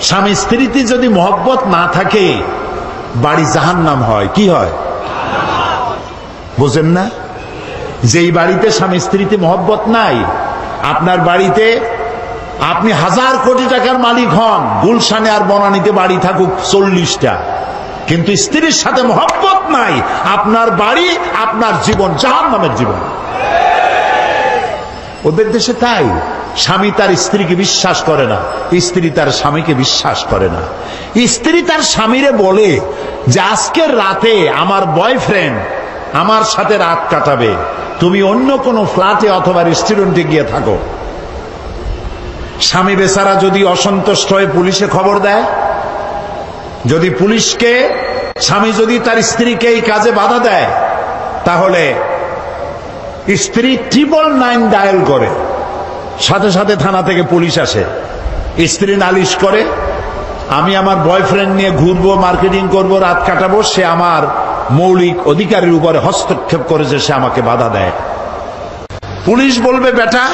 স্বামী স্ত্রীতে যদি মহব্বত না থাকে বাড়ি জাহান্নাম হয়। কি হয় বুঝেন না? যেই বাড়িতে স্বামী স্ত্রীতে মহব্বত নাই, আপনার বাড়িতে আপনি 1000 কোটি টাকার মালিক হন, গুলশানে আর বনানীতে বাড়ি থাকুক 40টা, কিন্তু স্ত্রীর সাথে মহব্বত নাই, আপনার বাড়ি আপনার জীবন জাহান্নামের জীবন। ওদের দেশে তাই, স্বামী তার স্ত্রীকে বিশ্বাস করে না, স্ত্রী তার স্বামীকে বিশ্বাস করে না। স্ত্রী তার স্বামীরে বলে যে আজকের রাতে আমার বয়ফ্রেন্ড আমার সাথে রাত কাটাবে, তুমি অন্য কোনো ফ্ল্যাটে অথবা রেস্টুরেন্টে গিয়ে থাকো। স্বামী বেচারা যদি অসন্তুষ্ট হয়ে পুলিশে খবর দেয়, যদি পুলিশকে স্বামী যদি তার স্ত্রীকে এই কাজে বাধা দেয়, তাহলে স্ত্রী 999 ডায়াল করে, সাথে সাথে থানা থেকে পুলিশ আসে। স্ত্রী নালিশ করে, আমি আমার বয়ফ্রেন্ড নিয়ে ঘুরবো, মার্কেটিং করব, রাত কাটাবো, সে আমার মৌলিক অধিকারের উপরে হস্তক্ষেপ করেছে, সে আমাকে বাধা দেয়। পুলিশ বলবে, বেটা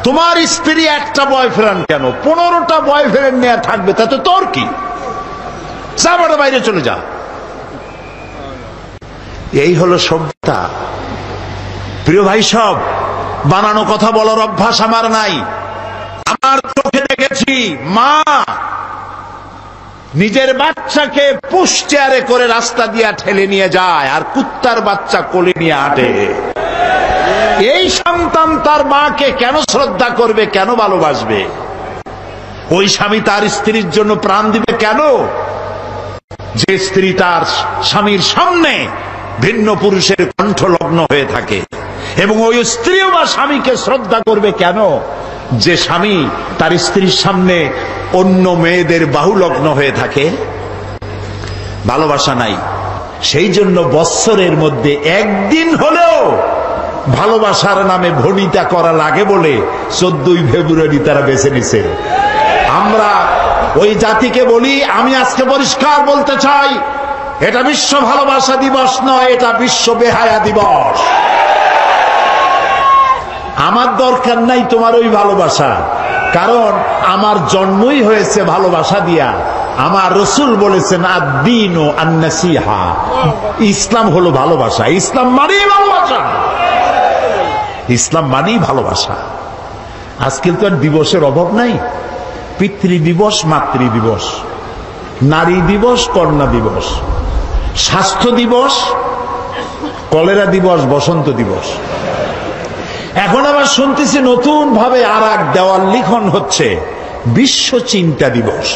তোমার স্ত্রী একটা বয়ফ্রেন্ড কেন, 15টা বয়ফ্রেন্ড নিয়ে থাকবে, তাতে তোর কি, যা বড় বাইরে চলে যা। এই হলো সভ্যতা। প্রিয় ভাই, সব বানানো কথা বলার অভ্যাস আমার নাই। আমার চোখে দেখেছি মা নিজের বাচ্চাকে পুশ চেয়ারে করে রাস্তা দিয়ে ঠেলে নিয়ে যায়, আর কুত্তার বাচ্চা কোলে নিয়ে হাঁটে। এই সন্তান তার মাকে কেন শ্রদ্ধা করবে, কেন ভালোবাসবে? ওই স্বামী তার স্ত্রীর জন্য প্রাণ দিবে কেন? যে স্ত্রী তার স্বামীর সামনে ভিন্ন পুরুষের কণ্ঠলগ্ন হয়ে থাকে। এবং ওই স্ত্রীও বা স্বামীকে শ্রদ্ধা করবে কেন? যে স্বামী তার স্ত্রীর সামনে অন্য মেয়েদের বাহুলগ্ন হয়ে থাকে। ভালোবাসা নাই। সেই জন্য বৎসরের মধ্যে একদিন হলেও ভালোবাসার নামে ভনিতা করা লাগে বলে 14ই ফেব্রুয়ারি তারা বেছে নিছে। আমরা ওই জাতিকে বলি, আমি আজকে পরিষ্কার বলতে চাই, এটা বিশ্ব ভালোবাসা দিবস নয়, এটা বিশ্ব বেহায়া দিবস। আমার দরকার নাই তোমার ওই ভালোবাসা, কারণ আমার জন্মই হয়েছে ভালোবাসা দিয়া। আমার রসুল বলেছেন আদ-দীন আন-নাসিহা, ইসলাম হলো ভালোবাসা। ইসলাম মানেই ভালোবাসা, ইসলাম মানেই ভালোবাসা। আজকে তো আর দিবসের অভাব নাই। পিতৃ দিবস, মাতৃ দিবস, নারী দিবস, কন্যা দিবস, স্বাস্থ্য দিবস, কলেরা দিবস, বসন্ত দিবস। এখন আবার শুনতেছি নতুন ভাবে আর এক দেওয়াল লিখন হচ্ছে, বিশ্ব চিন্তা দিবস।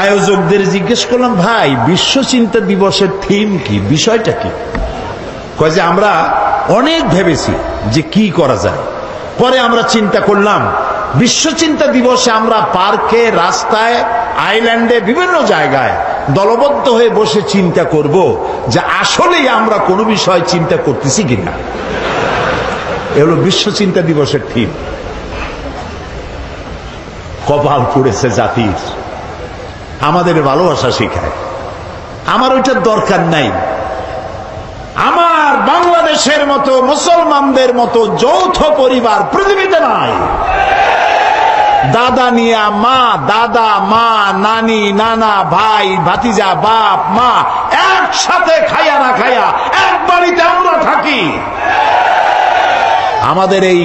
আয়োজকদের জিজ্ঞেস করলাম, ভাই বিশ্ব চিন্তা দিবসের থিম কি, বিষয়টা কি? কয় যে আমরা অনেক ভেবেছি যে কি করা যায়, পরে আমরা চিন্তা করলাম বিশ্ব চিন্তা দিবসে আমরা পার্কে, রাস্তায়, আইল্যান্ডে, বিভিন্ন জায়গায় দলবদ্ধ হয়ে বসে চিন্তা করব যে আসলেই আমরা কোনো বিষয় চিন্তা করতেছি কিনা। এগুলো বিশ্ব চিন্তা দিবসের থিম। কপাল পুড়েছে জাতির, আমাদের ভালোবাসা শিখায়। আমার ওইটার দরকার নাই। আমার বাংলাদেশের মতো, মুসলমানদের মতো যৌথ পরিবার পৃথিবীতে নাই। দাদা নিয়া মা, দাদা মা, নানি নানা, ভাই ভাতিজা, বাপ মা একসাথে খাইয়া না খাইয়া এক বাড়িতে আমরা থাকি। আমাদের এই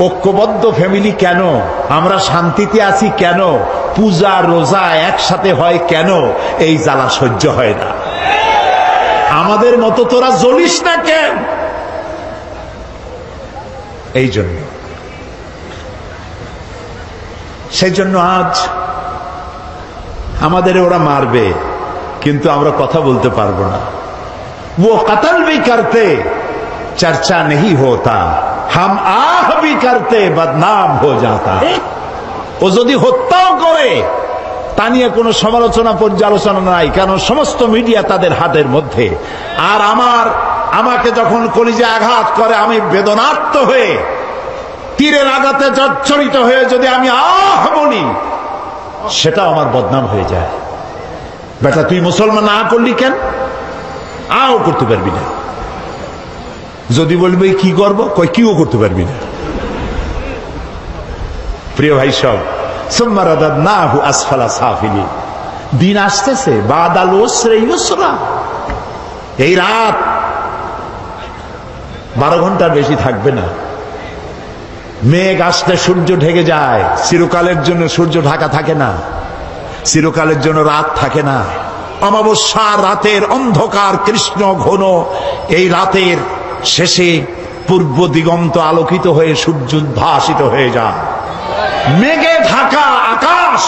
ঐক্যবদ্ধ ফ্যামিলি কেন? আমরা শান্তিতে আছি কেন? পূজা রোজা একসাথে হয় কেন? এই জ্বালা সহ্য হয় না। আমাদের মতো তোরা জ্বলিস না কেন? এই জন্য, সেই জন্য আজ আমাদের ওরা মারবে, কিন্তু আমরা কথা বলতে পারবো না। वो कत्ल भी करते चर्चा नहीं होता, हम आह भी करते बदनाम हो जाता। ও যদি হত্যাও করে তা নিয়ে কোনো সমালোচনা পর্যালোচনা নাই, কারণ সমস্ত মিডিয়া তাদের হাতের মধ্যে। আর আমাকে যখন কলিজা আঘাত করে, আমি বেদনার্ত হয়ে তীরের আঘাতে জর্জরিত হয়ে যদি আমি আহ বলি, সেটাও আমার বদনাম হয়ে যায়। বেটা তুই মুসলমান না করলি কেন? আও করতে পারবি না। যদি বলবি কি করবো, কই কিও করতে পারবি না। প্রিয় ভাই সব, সুম্মা রাদাদনাহু আসফালা সাফিলিন। দিন আসতেছে, বাদাল উসরি ইউসরা। এই রাত 12 ঘন্টার বেশি থাকবে না। মেঘ আসলে সূর্য ঢেকে যায়। চিরকালের জন্য সূর্য ঢাকা থাকে না, চিরকালের জন্য রাত থাকে না। অমাবস্যা রাতের অন্ধকার কৃষ্ণ ঘন এই রাতের শেষে পূর্ব দিগন্ত আলোকিত হয়ে সূর্য উদ্ভাসিত হয়ে যায়। মেঘে ঢাকা আকাশ,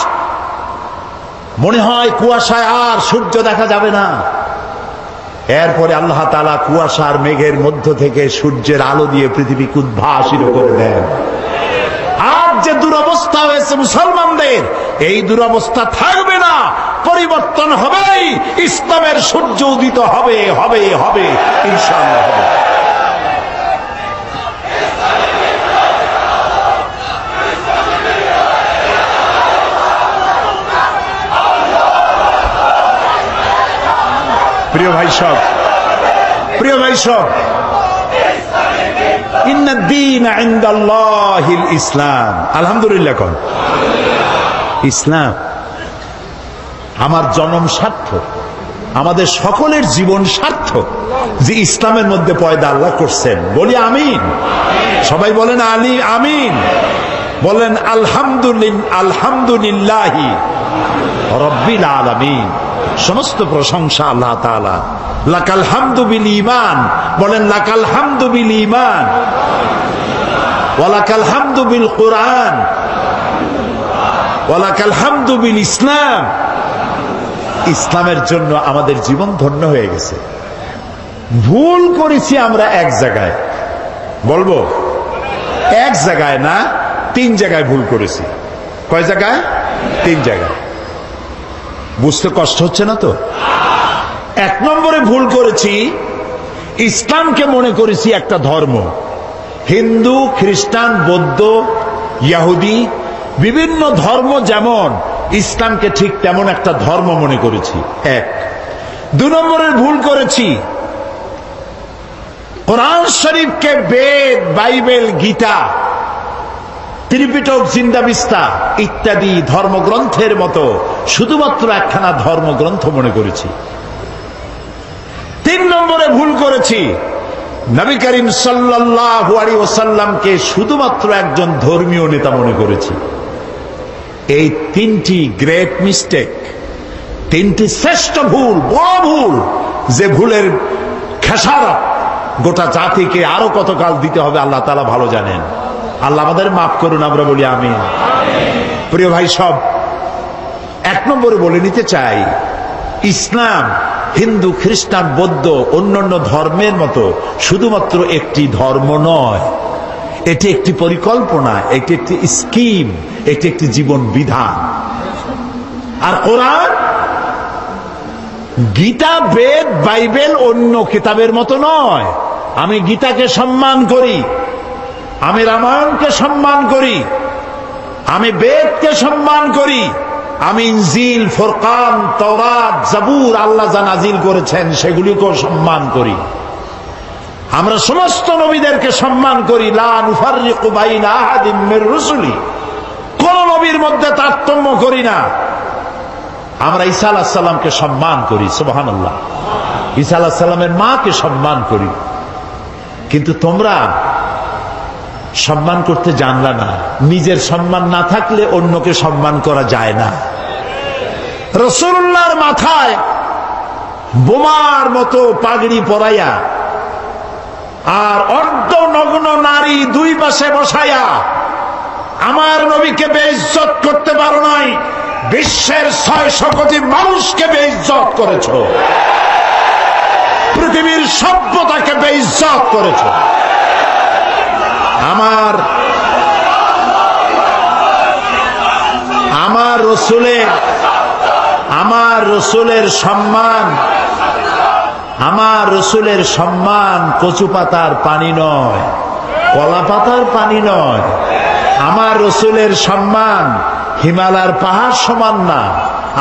মনে হয় কুয়াশায় আর সূর্য দেখা যাবে না। এরপরে আল্লাহ তাআলা কুয়াশার মেঘের মধ্য থেকে সূর্যের আলো দিয়ে পৃথিবীকে উদ্ভাসিত করে দেন। আর যে দুরবস্থা হয়েছে মুসলমানদের, এই দুরবস্থা থাকবে না, পরিবর্তন হবেই। ইসলামের সূর্য উদিত হবে, হবে, হবে, ইনশাআল্লাহ হবে। প্রিয় ভাই সব, প্রিয় ভাই সব, ইন্নাদ-দীন ইনদাল্লাহিল ইসলাম। আলহামদুলিল্লাহ কোন ইসলাম। আমার জন্ম সার্থক, আমাদের সকলের জীবন সার্থক যে ইসলামের মধ্যে পয়দা আল্লাহ করছেন। বলি আমিন। সবাই বলেন আলী আমিন। বলেন আলহামদুলিল্লাহি রাব্বিল আলামিন। সমস্ত প্রশংসা আল্লাহ তাআলা। লাকাল হামদু বিল ঈমান। বলেন লাকাল হামদু বিল ঈমান ওয়া লাকাল হামদু বিল কুরআন ওয়া লাকাল হামদু বিল ইসলাম। ইসলামের জন্য আমাদের জীবন ধন্য হয়ে গেছে। ভুল করেছি আমরা এক জায়গায়, বলবো এক জায়গায় না, 3 জায়গায় ভুল করেছি। কয় জায়গায়? 3 জায়গায়। বুঝতে কষ্ট হচ্ছে না তো? 1 নম্বরে ভুল করেছি, ইসলামকে মনে করেছি একটা ধর্ম। হিন্দু, খ্রিস্টান, বৌদ্ধ, ইহুদি বিভিন্ন ধর্ম যেমন, ইসলামকে ঠিক তেমন একটা ধর্ম মনে করেছি। 1। 2 নম্বরের ভুল করেছি, কোরআন শরীফকে বেদ, বাইবেল, গীতা, ত্রিপিটক, জিন্দাবিস্তা ইত্যাদি ধর্মগ্রন্থের মতো শুধুমাত্র একখানা ধর্মগ্রন্থ মনে করেছি। 3 নম্বরে ভুল করেছি, নবী করিম সাল্লাল্লাহু আলাইহি ওয়াসাল্লামকে শুধুমাত্র একজন ধর্মীয় নেতা মনে করেছি। এই 3টি গ্রেট মিস্টেক, 3টি শ্রেষ্ঠ ভুল, বড় ভুল, যে ভুলের খেসারত গোটা জাতিকে আরো কতকাল দিতে হবে আল্লাহ তাআলা ভালো জানেন। আল্লাহ আমাদের মাফ করুন, আমরা বলি আমিন। প্রিয় ভাই সব, 1 নম্বরে বলে নিতে চাই, ইসলাম হিন্দু, খ্রিস্টান, বৌদ্ধ অন্যান্য ধর্মের মতো শুধুমাত্র একটি ধর্ম নয়। এটি একটি পরিকল্পনা, এটি একটি স্কিম, এটি একটি জীবন বিধান। আর কোরআন, গীতা, বেদ, বাইবেল অন্য কিতাবের মতো নয়। আমি গীতাকে সম্মান করি, আমি রামায়ণকে সম্মান করি, আমি বেদকে সম্মান করি, আমি ইনজিল, ফুরকান, তাওরাত, জাবুর আল্লাহ যা নাজিল করেছেন সেগুলিকেও সম্মান করি। আমরা সমস্ত নবীদেরকে সম্মান করি। লা নুফাররিকু বাইনা আহাদিম মির রুসুলি। কোন নবীর মধ্যে তারতম্য করি না। আমরা ঈসা আলাইহিস সালামকে সম্মান করি, সুবহানাল্লাহ। ঈসা আলাইহিস সালামের মাকে সম্মান করি। কিন্তু তোমরা সম্মান করতে জানলা না। নিজের সম্মান না থাকলে অন্যকে সম্মান করা যায় না। রাসূলুল্লাহর মাথায় বোমার মতো পাগড়ি পরাইয়া আর অর্ধ নগ্ন নারী 2 পাশে বসাইয়া আমার নবীকে বেইজ্জত করতে পারো নাই, বিশ্বের 600 কোটি মানুষকে বেইজ্জত করেছো, পৃথিবীর সভ্যতাকে বেইজ্জত করেছো। আমার রসুলের সম্মান কচু পাতার পানি নয়, কলা পাতার পানি নয়। আমার রসুলের সম্মান হিমালয়ের পাহাড় সমান না।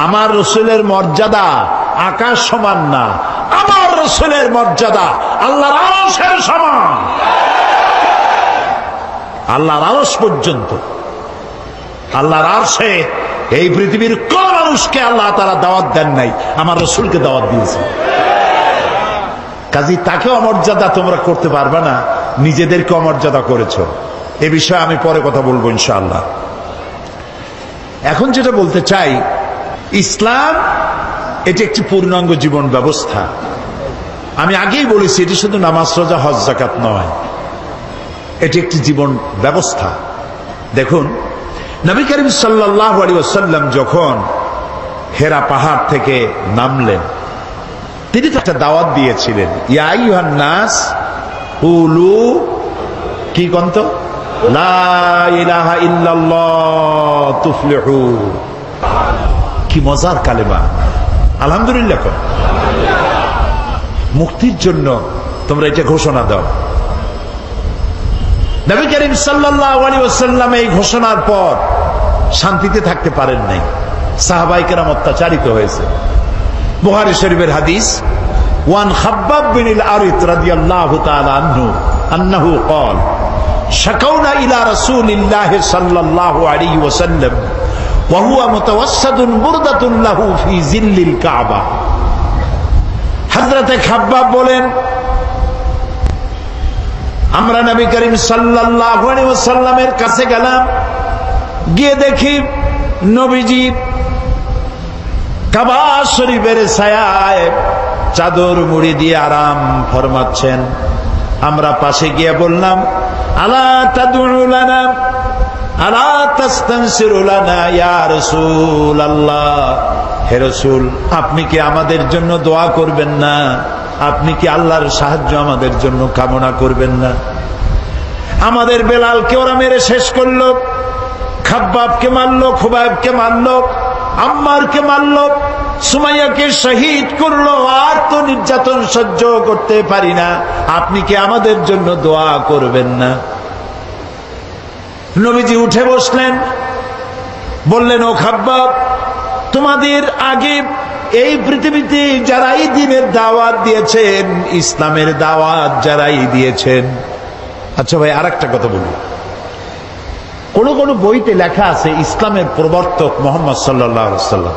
আমার রসুলের মর্যাদা আকাশ সমান না। আমার রসুলের মর্যাদা আল্লাহর আরশের সমান, আল্লাহর আরশ পর্যন্ত। আল্লাহর আরশে এই পৃথিবীর কোন মানুষকে আল্লাহ তাআলা দাওয়াত দেন নাই, আমার রাসূলকে দাওয়াত দিয়েছে। কাজী তাকে অমর্যাদা তোমরা করতে পারবে না, নিজেদেরকে অমর্যাদা করেছো। এ বিষয়ে আমি পরে কথা বলবো ইনশাআল্লাহ। এখন যেটা বলতে চাই, ইসলাম এটি একটি পূর্ণাঙ্গ জীবন ব্যবস্থা। আমি আগেই বলেছি এটি শুধু নামাজ রোজা হজ যাকাত নয়, এটি একটি জীবন ব্যবস্থা। দেখুন, নবী করিম সাল্লাল্লাহু আলাইহি ওয়াসাল্লাম যখন হেরা পাহাড় থেকে নামলেন, তিনি তো একটা দাওয়াত দিয়েছিলেন, ইয়া আইয়ুহান নাস কুলু কি কন্ত লা ইলাহা ইল্লাল্লাহ তুফলিহু। কি মজার কালেমা, আলহামদুলিল্লাহ। মুক্তির জন্য তোমরা এটা ঘোষণা দাও। নবী করিম সাল্লাল্লাহু আলাইহি ওয়াসাল্লাম এই ঘোষণার পর শান্তিতে থাকতে পারেন নাই, সাহাবায়ে কেরাম অত্যাচারিত হয়েছে। বুখারী শরীফের হাদিস, ওয়ান খাব্বাব বিন আল-আরিত রাদিয়াল্লাহু তাআলা আনহু আন্নাহু ক্বাল শাকাউনা ইলা রাসূলিল্লাহি সাল্লাল্লাহু আলাইহি ওয়াসাল্লাম ওয়া হুয়া মুতাওয়াসসাদুন বুরদাতুন লাহু ফি জিল্লিল কাবা। হযরতে খাব্বাব বলেন, আমরা নবী করিম সাল্লাল্লাহু আলাইহি ওয়াসাল্লামের কাছে গেলাম, গিয়ে দেখি নবীজি কাবা শরীফের ছায়ায় চাদর মুড়ি দিয়ে আরাম ফরমাচ্ছেন। আমরা পাশে গিয়ে বললাম, আলা তাদউ লানা আলা তাস্তানসিরু লানা ইয়া রাসূলুল্লাহ, হে রাসূল আপনি কি আমাদের জন্য দোয়া করবেন না? আপনি কি আল্লাহর সাহায্য আমাদের জন্য কামনা করবেন না? আমাদের বেলালকে ওরা মেরে শেষ করলো, খাব্বাবকে মারলো, খুবাইবকে মারলো, আম্মারকে মারলো, সুমাইয়াকে শহীদ করলো। আর তো নির্যাতন সহ্য করতে পারি না, আপনি কি আমাদের জন্য দোয়া করবেন না? নবীজি উঠে বসলেন, বললেন, ও খাব্বাব, তোমাদের আগে এই পৃথিবীতে যারাই দ্বীনের দাওয়াত দিয়েছেন, ইসলামের দাওয়াত যারাই দিয়েছেন। আচ্ছা ভাই, আরেকটা কথা বলি, কোন কোন বইতে লেখা আছে ইসলামের প্রবর্তক মুহাম্মদ সাল্লাল্লাহু আলাইহি ওয়াসাল্লাম।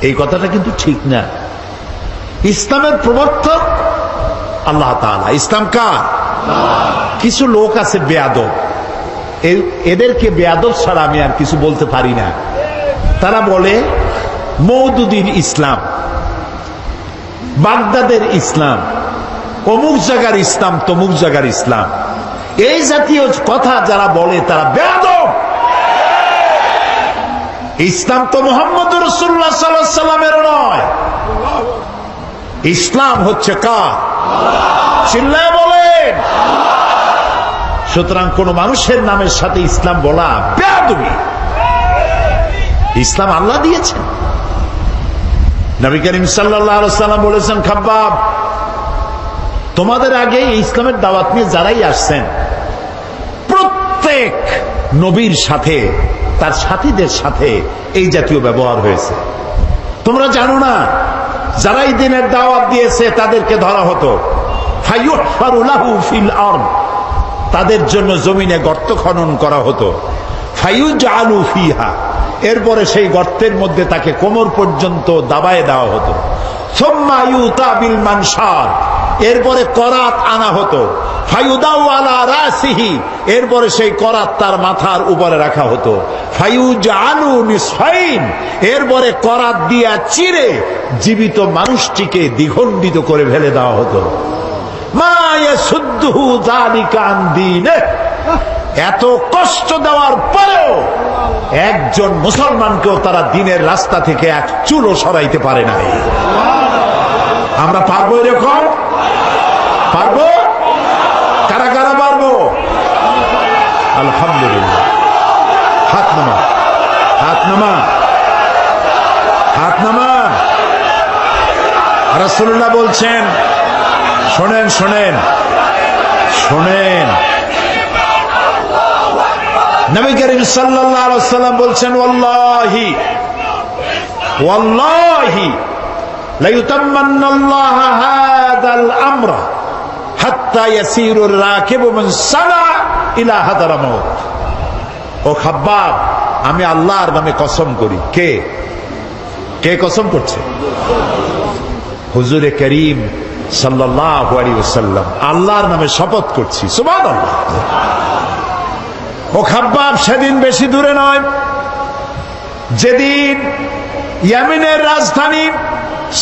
এই কথাটা কিন্তু ঠিক না। ইসলামের প্রবর্তক আল্লাহ তাআলা। ইসলাম কার? কিছু লোক আছে বেয়াদব, এদেরকে বেয়াদব ছাড়া আমি আর কিছু বলতে পারি না। তারা বলে মওদুদির ইসলাম, বাগদাদের ইসলাম, অমুক জায়গার ইসলাম, তমুক জায়গার ইসলাম। এই জাতীয় কথা যারা বলে তারা বেয়াদব। ইসলাম তো মুহাম্মদ রাসূলুল্লাহ সাল্লাল্লাহু আলাইহি ওয়াসাল্লামের নয়। ইসলাম হচ্ছে কার? চিল্লায় বলেন। সুতরাং কোন মানুষের নামের সাথে ইসলাম বলা বেয়াদবি। ইসলাম আল্লাহ দিয়েছেন। নবী করিম সাল্লাল্লাহু আলাইহি ওয়াসাল্লাম বলেছেন, খাব্বাব, তোমাদের আগে এই ইসলামের দাওয়াত নিয়ে যারাই আসছেন, প্রত্যেক নবীর সাথে তার সাথীদের সাথে এই জাতীয় ব্যবহার হয়েছে। তোমরা জানো না, যারাই দ্বীনের দাওয়াত দিয়েছে তাদেরকে ধরা হতো, ফায়ুহফারু লাহু ফিল আরদ, তাদের জন্য জমিনে গর্ত খনন করা হতো, ফায়ুজআলু ফিহা, এরপরে সেই গর্তের মধ্যে তাকে কোমর পর্যন্ত দাবায় দেওয়া হতো, সুম্মা ইউতা বিল মানশার, এরপরে করাত আনা হতো, ফায়ুদাউ আলা রাসিহি, এরপরে সেই করাত তার মাথার উপরে রাখা হতো, ফায়ুজআলু নিসফাইন, এরপরে করাত দিয়া চিরে জীবিত মানুষটিকে দ্বিখণ্ডিত করে ফেলে দেওয়া হতো। মা ইয়াসুদ্দুহু যালিকা আন দীনিহি, এত কষ্ট দেওয়ার পরেও একজন মুসলমানকেও তারা দ্বীনের রাস্তা থেকে এক চুলও সরাইতে পারে নাই। আমরা পারবো এরকম? পারবো? কারা কারা পারবো? আলহামদুলিল্লাহ। হাত নামা, হাত নামা, হাত নামা। রাসূলুল্লাহ বলছেন, শোনেন শোনেন শোনেন, নবী করিম সাল্লাল্লাহু আলাইহি ওয়াসাল্লাম বলছেন, ওয়াল্লাহি ওয়াল্লাহি লা ইউতাম্মান্নাল্লাহু হাযাল আমরা হাত্তা ইয়াসিরুর রাকিবু মিন সানা ইলা হাদারামাউত। ও খাব্বাব, আমি আল্লাহর নামে কসম করি। কে কে কসম করছে? হুজুরে করিম সাল্লাল্লাহু আলাইহি ওয়াসাল্লাম আল্লাহর নামে শপথ করছি। সুবহানাল্লাহ। ও খাব্বাব সেদিন বেশি দূরে নয়, যেদিন ইয়েমেনের রাজধানী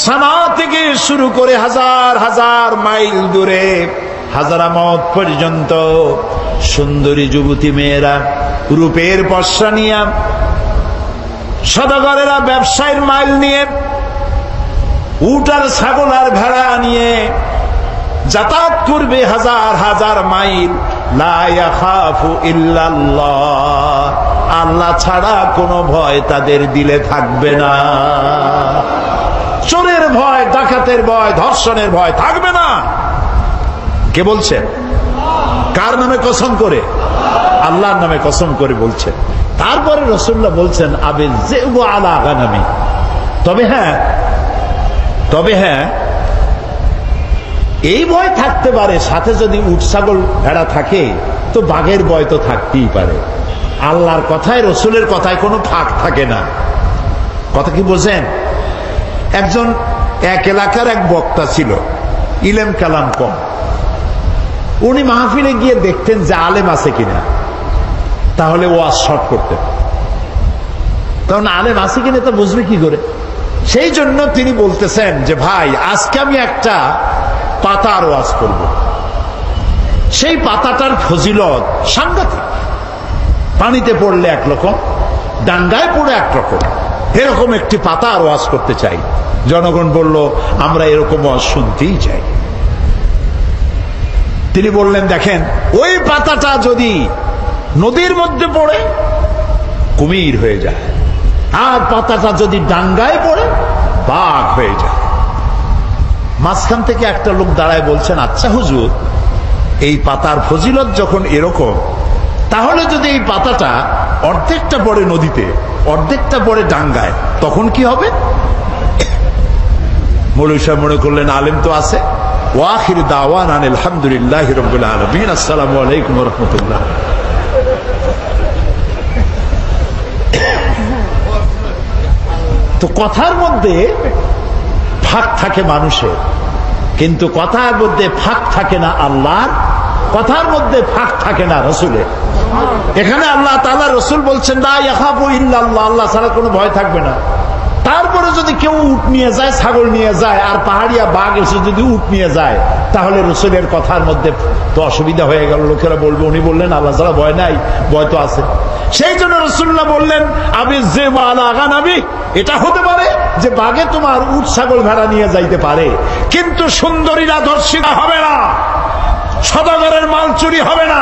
সানা থেকে শুরু করে হাজার হাজার মাইল দূরে হাজারামত পর্যন্ত সুন্দরী যুবতী মেয়েরা রূপের পসরা নিয়ে, সদাগরেরা ব্যবসায়ের মাইল নিয়ে, উট আর ছাগল আর ভেড়া নিয়ে যাতায়াত করবে হাজার হাজার মাইল। লা ইয়াখাফু ইল্লাল্লাহ, আল্লাহ ছাড়া কোনো ভয় তাদের দিলে থাকবে না। চোরের ভয়, ডাকাতের ভয়, ধর্ষণের ভয় থাকবে না। কে বলছেন? কার নামে কসম করে? আল্লাহর নামে কসম করে বলছেন। তারপরে রাসূলুল্লাহ বলছেন আবিল যিবু আলা গানামি, তবে হ্যাঁ এই ভয় থাকতে পারে, সাথে যদি উট ছাগল ভেড়া থাকে তো বাঘের ভয় তো থাকতেই পারে। আল্লাহর কথায়, রসুলের কথায় কোনো ফাঁক থাকে না। কথা কি বোঝেন? একজন এক এলাকার এক বক্তা ছিল, ইলম কালাম কম। উনি মাহফিলে গিয়ে দেখতেন যে আলেম আছে কিনা, তাহলে ওয়াজ শর্ট করতেন। তখন আলেম আছে কিনা তা বুঝবে কি করে? সেই জন্য তিনি বলতেছেন যে ভাই, আজকে আমি একটা পাতার ওয়াজ করব। সেই পাতাটার ফজিলত সাংঘাতিক। পানিতে পড়লে একরকম, ডাঙ্গায় পড়ে একরকম, এরকম একটি পাতার ওয়াজ করতে চাই। জনগণ বলল আমরা এরকম ওয়াজ শুনতেই চাই। তিনি বললেন দেখেন, ওই পাতাটা যদি নদীর মধ্যে পড়ে কুমির হয়ে যায়, আর পাতাটা যদি ডাঙ্গায় পড়ে বাঘ হয়ে যায়। মাঝখান থেকে একটা লোক দাঁড়ায় বলছেন, আচ্ছা হুজুর, এই পাতার ফজিলত যখন এরকম, তাহলে যদি এই পাতাটা অর্ধেকটা পড়ে নদীতে, অর্ধেকটা পড়ে ডাঙ্গায়, তখন কি হবে? মৌলভী সাহেব মনে করলেন আলেম তো আছে। ওয়াখির দাওয়ানা আনিল হামদুলিল্লাহি রাব্বিল আলামিন, আসসালামু আলাইকুম ওয়া রাহমাতুল্লাহ। তো কথার মধ্যে ফাঁক থাকে মানুষের, কিন্তু কথার মধ্যে ফাঁক থাকে না আল্লাহর, কথার মধ্যে ফাঁক থাকে না রসুলের। এখানে আল্লাহ তাআলা, রসুল বলছেন লা ইয়াখাফু ইল্লাল্লাহ, আল্লাহ ছাড়া কোনো ভয় থাকবে না। তারপরে যদি কেউ উট নিয়ে যায়, ছাগল নিয়ে যায়, আর পাহাড়িয়া বাঘ এসে যদি উট নিয়ে যায়, তাহলে রসুলের কথার মধ্যে তো অসুবিধা হয়ে গেল। লোকেরা বলবে উনি বললেন আল্লাহ ছাড়া ভয় নাই, ভয় তো আছে। সেই জন্য রাসূলুল্লাহ বললেন আবি যিবু আলা গানামি, এটা হতে পারে যে বাঘে তোমার উট ছাগল ভেড়া নিয়ে যাইতে পারে, কিন্তু সুন্দরীরা ধর্ষিতা হবে না, সদাগরের মাল চুরি হবে না,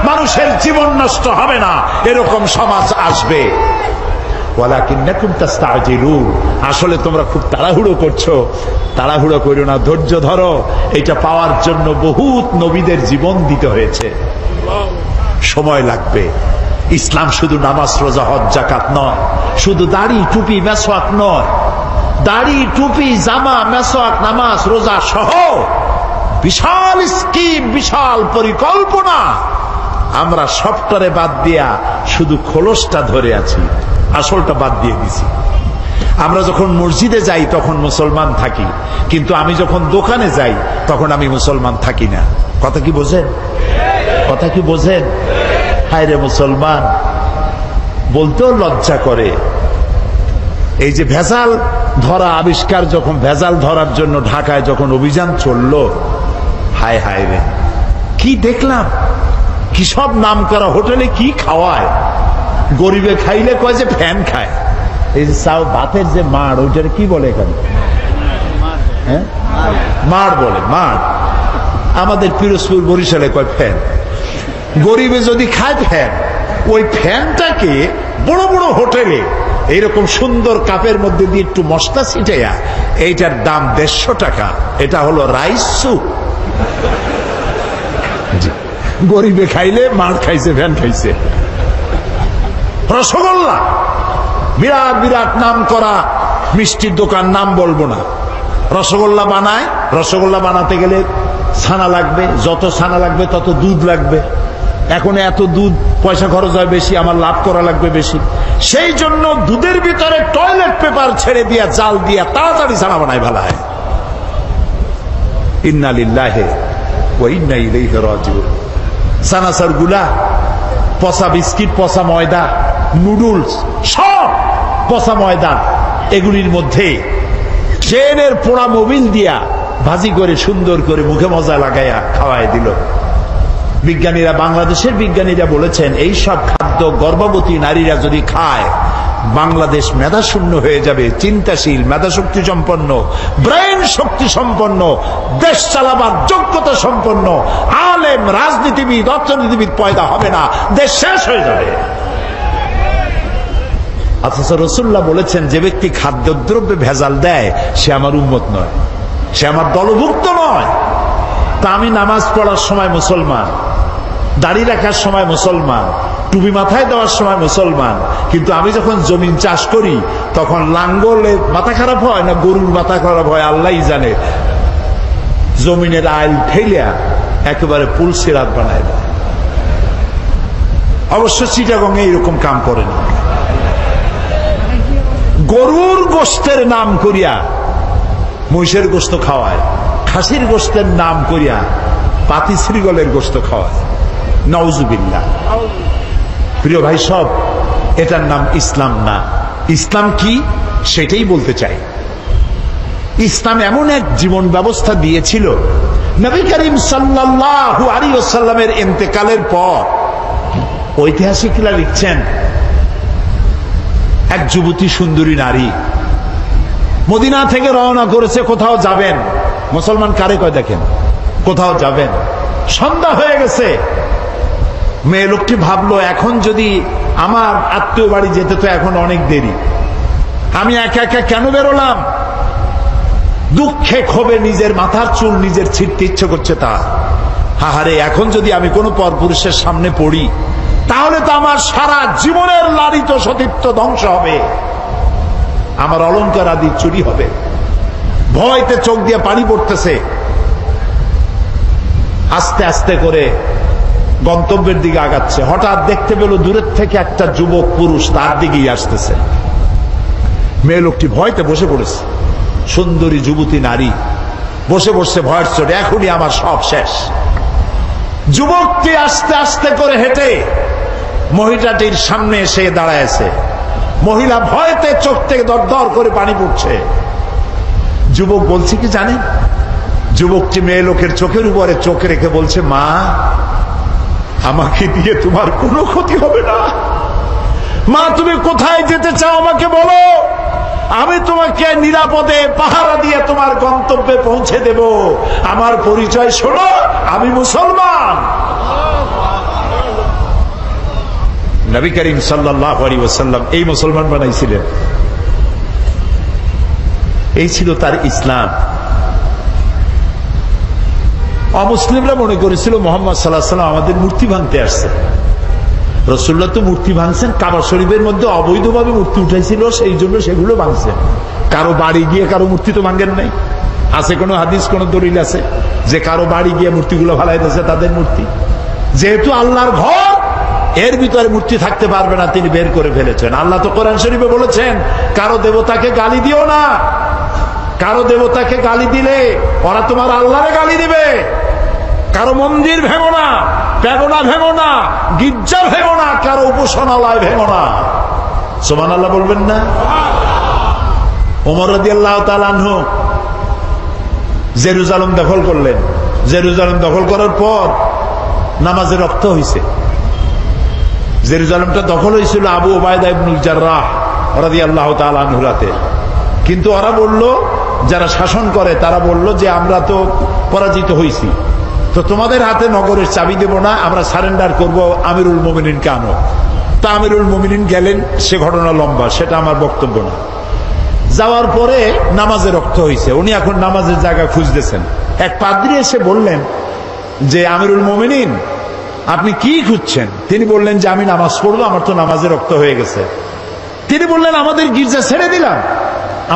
মানুষের জীবন নষ্ট হবে না, এরকম সমাজ আসবে। ওয়ালাকিন্নাকুম তাস্তাজিলুন, আসলে তোমরা খুব তাড়াহুড়ো করছো। তাড়াহুড়ো করো না, ধৈর্য ধরো। এটা পাওয়ার জন্য বহুত নবীদের জীবন দিতে হয়েছে, সময় লাগবে। ইসলাম শুধু নামাজ, রোজা, হজ, যাকাত নয়, শুধু দাড়ি, টুপি, মেসওয়াক নয়। দাড়ি, টুপি, জামা, মেসওয়াক, নামাজ, রোজা সহ বিশাল স্কিম, বিশাল পরিকল্পনা। আমরা সবটারে বাদ দিয়া শুধু খোলসটা ধরে আছি, আসলটা বাদ দিয়ে দিছি। আমরা যখন মসজিদে যাই তখন মুসলমান থাকি, কিন্তু আমি যখন দোকানে যাই তখন আমি মুসলমান থাকি না। কথা কি বোঝেন? কথা কি বোঝেন? হায় রে মুসলমান, বলতেও লজ্জা করে। এই যে ভেজাল ধরা আবিষ্কার, যখন ভেজাল ধরার জন্য ঢাকায় যখন অভিযান চললো, হায় হায় রে, কি দেখলাম! কি সব নাম করা হোটেলে কি খাওয়ায়! গরিবে খাইলে কয় যে ফ্যান খায়। এই যে ভাতের যে মাড়, ওইটার কি বলে এখানে? হ্যাঁ, মাড় বলে, মাড়। আমাদের পিরোজপুর, বরিশালে কয় ফ্যান। গরিবে যদি খায় ফ্যান, ওই ফ্যানটাকে বড় বড় হোটেলে এইরকম সুন্দর কাপের মধ্যে দিয়ে একটু মশলা ছিটাইয়া, এইটার দাম 150 টাকা। এটা হলো রাইস স্যুপ। গরিবে খাইলে মাড় খাইছে, ফ্যান খাইছে। রসগোল্লা, বিরাট বিরাট নাম করা মিষ্টির দোকান, নাম বলবো না। রসগোল্লা বানায়, রসগোল্লা বানাতে গেলে ছানা লাগবে, যত ছানা লাগবে তত দুধ লাগবে। এখন এত দুধ পয়সা খরচ হয় বেশি, আমার লাভ করা লাগবে বেশি, সেই জন্য দুধের ভিতরে টয়লেট পেপার ছেড়ে দিয়া জাল দিয়া তাড়াতাড়ি ছানা বানায় ভালো হয়। ইন্না লিল্লাহি ওয়া ইন্না ইলাইহি রাজিউন। সানাসার গুলা, পচা বিস্কিট, পচা ময়দা, নুডলস, সব পচা ময়দা, এগুলির মধ্যে ট্রেনের পোড়া মোবিল দিয়া ভাজি করে সুন্দর করে মুখে মজা লাগাইয়া খাওয়াই দিল। বিজ্ঞানীরা, বাংলাদেশের বিজ্ঞানীরা বলেছেন এই সব খাদ্য গর্ভবতী নারীরা যদি খায় বাংলাদেশ মেধাশূন্য হয়ে যাবে। চিন্তাশীল, মেধাশক্তি সম্পন্ন, ব্রেন শক্তি সম্পন্ন, দেশ চালাবার যোগ্যতা সম্পন্ন আলেম, রাজনীতিবিদ, অর্থনীতিবিদ পয়দা হবে না, দেশ শেষ হয়ে যাবে। অথচ রাসূলুল্লাহ বলেছেন যে ব্যক্তি খাদ্যদ্রব্যে ভেজাল দেয় সে আমার উম্মত নয়, সে আমার দলভুক্ত নয়। তা আমি নামাজ পড়ার সময় মুসলমান, দাড়ি রাখার সময় মুসলমান, টুপি মাথায় দেওয়ার সময় মুসলমান, কিন্তু আমি যখন জমিন চাষ করি তখন লাঙ্গলে মাথা খারাপ হয় না গরুর মাথা খারাপ হয় আল্লাহই জানে, জমিনের আইল ঠেলিয়া একেবারে পুলসিরাত বানায় দেয়। অবশ্য চিটাগংয়ে এরকম কাম করে না। গরুর গোশতের নাম করিয়া মহিষের গোশত খাওয়ায়, খাসির গোশতের নাম করিয়া পাতি শ্রীগলের গোশত খাওয়ায়। নাউজুবিল্লাহ। প্রিয় ভাই সব, এটার নাম ইসলাম না। ইসলাম কি সেটাই বলতে চাই। ইসলাম এমন এক জীবন ব্যবস্থা দিয়েছিল, নবী করিম সাল্লাল্লাহু আলাইহি ওয়াসাল্লামের ইন্তেকালের পর ঐতিহাসিকরা লিখছেন এক যুবতী সুন্দরী নারী মদিনা থেকে রওনা করেছে, কোথাও যাবেন। মুসলমান কারে কয় দেখেন, কোথাও যাবেন। সন্ধ্যা হয়ে গেছে। মেয়ে লোকটি ভাবলো এখন যদি আমার আত্মীয় বাড়ি যেতে তো এখন অনেক দেরি, আমি একা একা কেন বেরোলাম। দুঃখে ক্ষোভে নিজের মাথার চুল নিজের ছিঁড়তে ইচ্ছে করছে তার। হাহারে, এখন যদি আমি কোনো পরপুরুষের সামনে পড়ি তাহলে তো আমার সারা জীবনের লালিত সতীত্ব ধ্বংস হবে, আমার অলংকার আদি চুরি হবে। ভয়তে চোখ দিয়ে পানি পড়তেছে। আস্তে আস্তে করে গন্তব্যের দিকে আগাচ্ছে। হঠাৎ দেখতে পেল দূরের থেকে একটা যুবক পুরুষ তার দিকেই আসতেছে। মেয়ে লোকটি ভয়তে বসে পড়েছে। সুন্দরী যুবতী নারী বসে বসে ভয়ের চোটে এখনই আমার সব শেষ। যুবকটি আস্তে আস্তে করে হেঁটে মহিলাটির সামনে এসে দাঁড়ায়ছে। মহিলা ভয়তে চোখ থেকে দর দর করে পানি পড়ছে। যুবক বলছে কি জানেন, যুবকটি মেয়ে লোকের চোখের উপরে চোখ রেখে বলছে, মা, আমাকে দিয়ে তোমার কোনো ক্ষতি হবে না। মা, তুমি কোথায় যেতে চাও আমাকে বলো, আমি তোমাকে নিরাপদে পাহারা দিয়ে তোমার গন্তব্যে পৌঁছে দেব। আমার পরিচয় শোনো, আমি মুসলমান। নবী করিম সাল্লাল্লাহু আলাইহি ওয়াসাল্লাম এই মুসলমান বানাইছিলেন। এই ছিল তার ইসলাম। অমুসলিমরা মনে করেছিল মুহাম্মদ সাল্লাল্লাহু আলাইহি ওয়াসাল্লাম আমাদের মূর্তি ভাঙতে আসছে। রাসূলুল্লাহ তো মূর্তি ভাঙছেন, কাবা শরীফের মধ্যে অবৈধভাবে মূর্তি উঠাইছিল, সেই জন্য সেগুলো ভাঙছেন। কারো বাড়ি গিয়ে কারো মূর্তি তো ভাঙেন নাই। আছে কোনো হাদিস, কোন দলিল আছে যে কারো বাড়ি গিয়ে মূর্তিগুলো ফালাইতেছে তাদের মূর্তি? যেহেতু আল্লাহর ঘর, এর ভিতরে মূর্তি থাকতে পারবে না, তিনি বের করে ফেলেছেন। আল্লাহ তো কোরআন শরীফে বলেছেন, কারো দেবতাকে গালি দিও না। কারো দেবতাকে গালি দিলে ওরা তোমার আল্লাহরে গালি দিবে। কারো মন্দির ভেঙো না, ভেঙো না, গির্জা ভেঙো না, কারো উপাসনালয় ভেঙো না। সুবহানাল্লাহ বলবেন না? ওমর রাদিয়াল্লাহু তাআলা আনহু জেরুজালেম দখল করলেন। জেরুজালেম দখল করার পর নামাজে রক্ত হয়েছে। জেরুজালেমটা দখল হয়েছিল আবু উবাইদা ইবনুল জাররাহ রাদিয়াল্লাহু তাআলা আনহুর হাতে। কিন্তু ওরা বলল, যারা শাসন করে তারা বলল যে আমরা তো পরাজিত হয়েছি, তো তোমাদের হাতে নগরের চাবি দেব না, আমরা সারেন্ডার করব, আমিরুল মুমিনিনকে আনো। তা আমিরুল মুমিনিন গেলেন, সে ঘটনা লম্বা, সেটা আমার বক্তব্য না। যাওয়ার পরে নামাজে রক্ত হয়েছে। উনি এখন নামাজের জায়গা খুঁজতেছেন। এক পাদ্রী এসে বললেন যে, আমিরুল মুমিনিন, আপনি কি খুঁজছেন? তিনি বললেন যে, আমি নামাজ পড়বো, আমার তো নামাজে রক্ত হয়ে গেছে। তিনি বললেন, আমাদের গির্জা ছেড়ে দিলাম,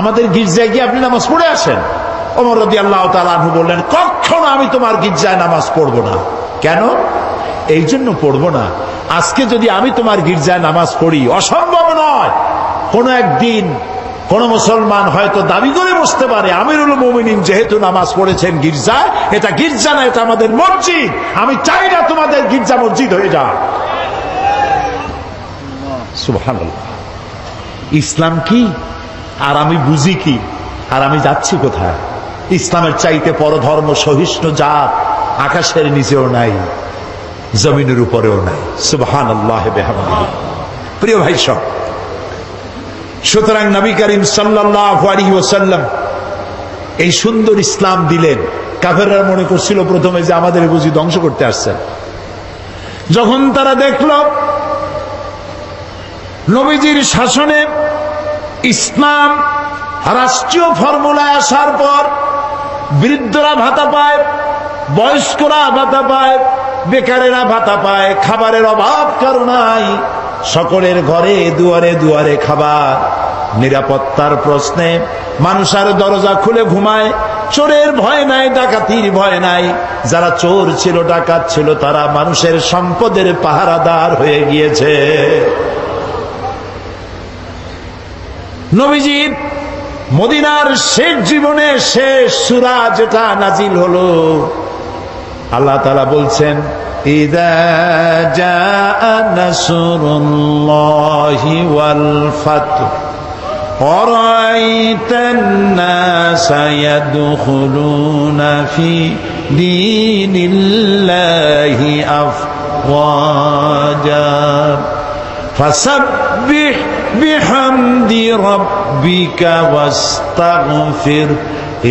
আমাদের গির্জায় গিয়ে আপনি নামাজ পড়ে আসেন। ওমর রাদিয়াল্লাহু তাআলা আনহু বললেন, কখনো আমি তোমার গির্জায় নামাজ পড়বো না। কেন? এই জন্য পড়বো না। আজকে যদি আমি তোমার গির্জায় নামাজ পড়ি, অসম্ভব নয়, কোন একদিন কোন মুসলমান হয়তো দাবি করে বসতে পারে আমিরুল মুমিনিন যেহেতু নামাজ পড়েছেন গির্জায়, এটা গির্জা না, এটা আমাদের মসজিদ, আমি চাই না তোমাদের গির্জা মসজিদ হয়ে যাক। সুবহানাল্লাহ। ইসলাম কি আর আমি বুঝি কি আর আমি যাচ্ছি কোথায়? ইসলামের চাইতে পরধর্ম সহিষ্ণু জাত আকাশের নিচেও নাই, জমিনের উপরেও নাই। সুবহানাল্লাহ বিহামদিহি। প্রিয় ভাই সব, সুতরাং নবী করিম সাল্লাল্লাহু আলাইহি ওয়াসাল্লাম এই সুন্দর ইসলাম দিলেন। কাফেররা মনে করছিল প্রথমে যে আমাদের বুঝি ধ্বংস করতে আসছেন। যখন তারা দেখল নবীজির শাসনে ইসলাম রাষ্ট্রীয় ফর্মুলায় আসার পর বৃদ্ধরা ভাতা পায়, বয়স্করা ভাতা পায়, বেকারেরা ভাতা পায়, খাবারের অভাব কারো নাই, সকলের ঘরে দুয়ারে দুয়ারে খাবার, নিরাপত্তার প্রশ্নে মানুষ আর দরজা খুলে ঘুমায়, চোরের ভয় নাই, ডাকাতির ভয় নাই, যারা চোর ছিল ডাকাত ছিল তারা মানুষের সম্পদের পাহারাদার হয়ে গিয়েছে। নবীজির মদিনার শেষ জীবনে শেষ সূরা যেটা নাজিল হলো, আল্লাহ তাআলা বলছেন ইযা জাআ নাসরুল্লাহি ওয়াল ফাতহু ওয়ারাআইতান নাসা ইয়াদখুলুনা ফি দীনিল্লাহি আফওয়াজা ফাসাব্বিহ বিহামদি রাব্বিকা ওয়াস্তাগফির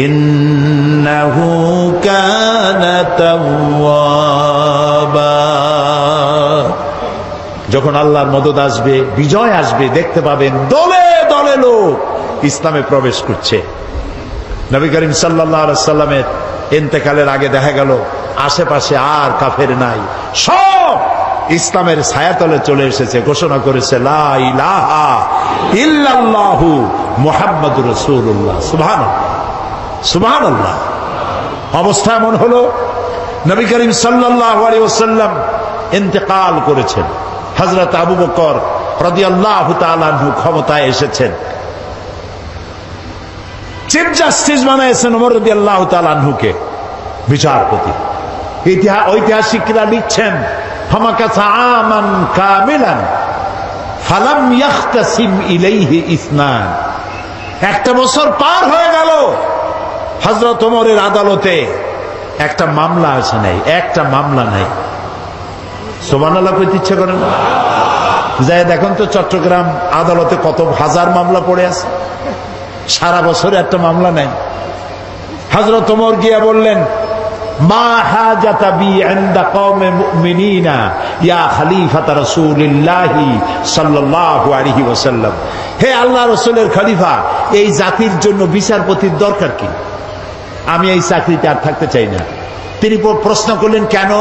ইন্নাহু কানা তাওয়াবা। যখন আল্লাহর মদদ আসবে, বিজয় আসবে, দেখতে পাবেন দলে দলে লোক ইসলামে প্রবেশ করছে। নবী করিম সাল্লাল্লাহু আলাইহি ওয়াসাল্লামের ইন্তেকালের আগে দেখা গেল আশেপাশে আর কাফের নাই, সব ইসলামের ছায়াতলে চলে এসেছে, ঘোষণা করেছে লা ইলাহা ইল্লাল্লাহু মুহাম্মাদুর রাসূলুল্লাহ। সুবহানাল্লাহ, সুবহানাল্লাহ। অবস্থা এমন হলো নবী করিম সাল্লাল্লাহু আলাইহি ওয়াসাল্লাম ইন্তেকাল করেছেন, হযরত আবু বকর রাদিয়াল্লাহু তাআলা আনহু ক্ষমতায় এসেছেন, চিফ জাস্টিস বানাইছেন ওমর রাদিয়াল্লাহু তাআলা আনহুকে বিচারপতি। ঐতিহাসিকরা লিখছেন ফামাকাসা আমান কামিলান ফালাম ইয়াখতাসিম ইলাইহি ইসনান, একটা বছর পার হয়ে গেল, হযরত ওমরের আদালতে একটা মামলা আসে নাই, একটা মামলা নাই। সুবহানাল্লাহ কইতে ইচ্ছা করেন? যাই দেখুন তো চট্টগ্রাম আদালতে কত হাজার মামলা পড়ে আছে, সারা বছরে একটা মামলা নাই। হযরত ওমর গিয়া বললেন মা হাজাতা বি ইনদা কওমে মুমিনিনা ইয়া খলিফাতা রাসূলিল্লাহি সাল্লাল্লাহু আলাইহি ওয়াসাল্লাম, হে আল্লাহর রাসূলের খলিফা, এই জাতির জন্য বিচারপতির দরকার কি? আমি এই চাকরিতে আর থাকতে চাই না। তিনি প্রশ্ন করলেন কেন,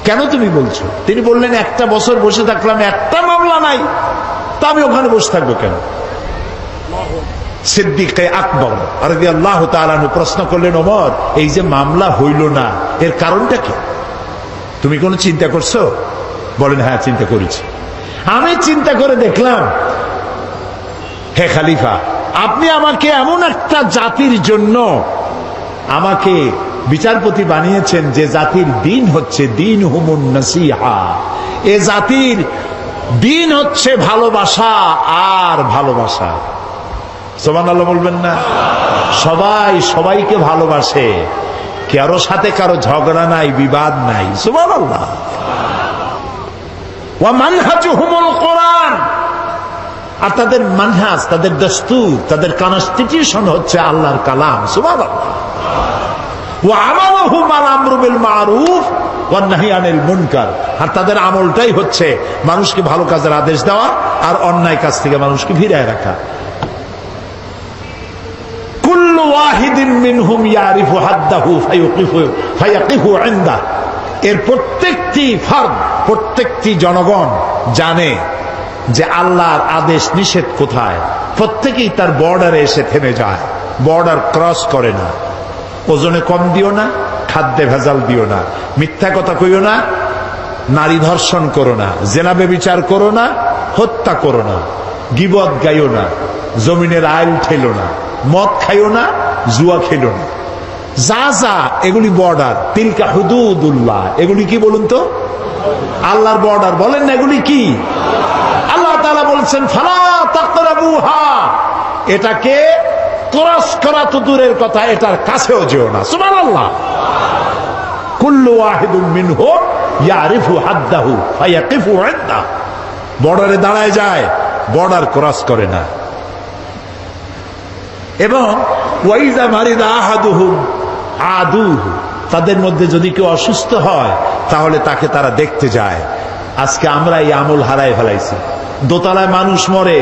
কেন তুমি বলছো? তিনি বললেন একটা বছর বসে থাকলাম, একটা মামলা নাই, তা আমি ওখানে বসে থাকবো কেন? সিদ্দিকে আকবর রাদিয়াল্লাহু তাআলা আনহু প্রশ্ন করলেন ওমর, এই যে মামলা হইল না এর কারণটা কি? তুমি কোনো চিন্তা করছো? বলেন হ্যাঁ চিন্তা করেছি। আমি চিন্তা করে দেখলাম হে খলিফা, আপনি আমাকে এমন একটা জাতির জন্য আমাকে বিচারপতি বানিয়েছেন যে জাতির দিন হচ্ছে দিন হুমুন নাসিহা, এ জাতির দিন হচ্ছে ভালোবাসা আর ভালোবাসা। সুবহানাল্লাহ বলবেন না? সবাই সবাইকে ভালোবাসে, কারো সাথে কারো ঝগড়া নাই, বিবাদ নাই। সুবহানাল্লাহ। ওয়া মানহাজুহুমুল কোরআন, আর তাদের মানহাজ, তাদের দস্তুর, তাদের কনস্টিটিউশন হচ্ছে আল্লাহর কালাম। সুবহানাল্লাহ। ওয়া আমালুহুম আল আমরু বিল মারুফ ওয়ান নাহি আনিল মুনকার, আর তাদের আমলটাই হচ্ছে মানুষকে ভালো কাজের আদেশ দেওয়া আর অন্যায় কাজ থেকে মানুষকে ফিরিয়ে রাখা। কুল্লু ওয়াহিদিন মিনহুম ইয়ারিফু হাদ্দাহু ফায়াকিফু ইনদাহু, এর প্রত্যেকটি ফার্দ, প্রত্যেকটি জনগণ জানে যে আল্লাহর আদেশ নিষেধ কোথায়, প্রত্যেকেই তার বর্ডারে এসে থেমে যায়, বর্ডার ক্রস করে না। ওজনে কম দিও না, খাদ্যে ভেজাল দিও না, মিথ্যা কথা কইও না, নারী ধর্ষণ করো না, জেনা ব্যভিচার করো না, হত্যা করো না, গীবত গাইও না, জমিনের আইল ঠেলো না, মদ খাইও না, জুয়া খেলো না। যা যা এগুলি বর্ডার, তিলকা হুদুদুল্লাহ, এগুলি কি বলুন তো? আল্লাহর বর্ডার। বলেন না এগুলি কি? আল্লাহ তাআলা বলছেন ফালা তাকরাবুহা, এটাকে ক্রস করা তো দূরের কথা, এটার কাছেও যেও না। সুবহানাল্লাহ। কুল্লু ওয়াহিদুম মিনহুম ইয়ারিফু হাদ্দাহু ফায়াকিফু ইনদা, বর্ডারে দাঁড়ায় যায়, বর্ডার ক্রস করে না। এবং ওয়াইজা মারিদা আহাদুহুম আদুহু, তাদের মধ্যে যদি কেউ অসুস্থ হয় তাহলে তাকে তারা দেখতে যায়। আজকে আমরা এই আমল হারাই ফেলাইছি। দোতলায় মানুষ মরে,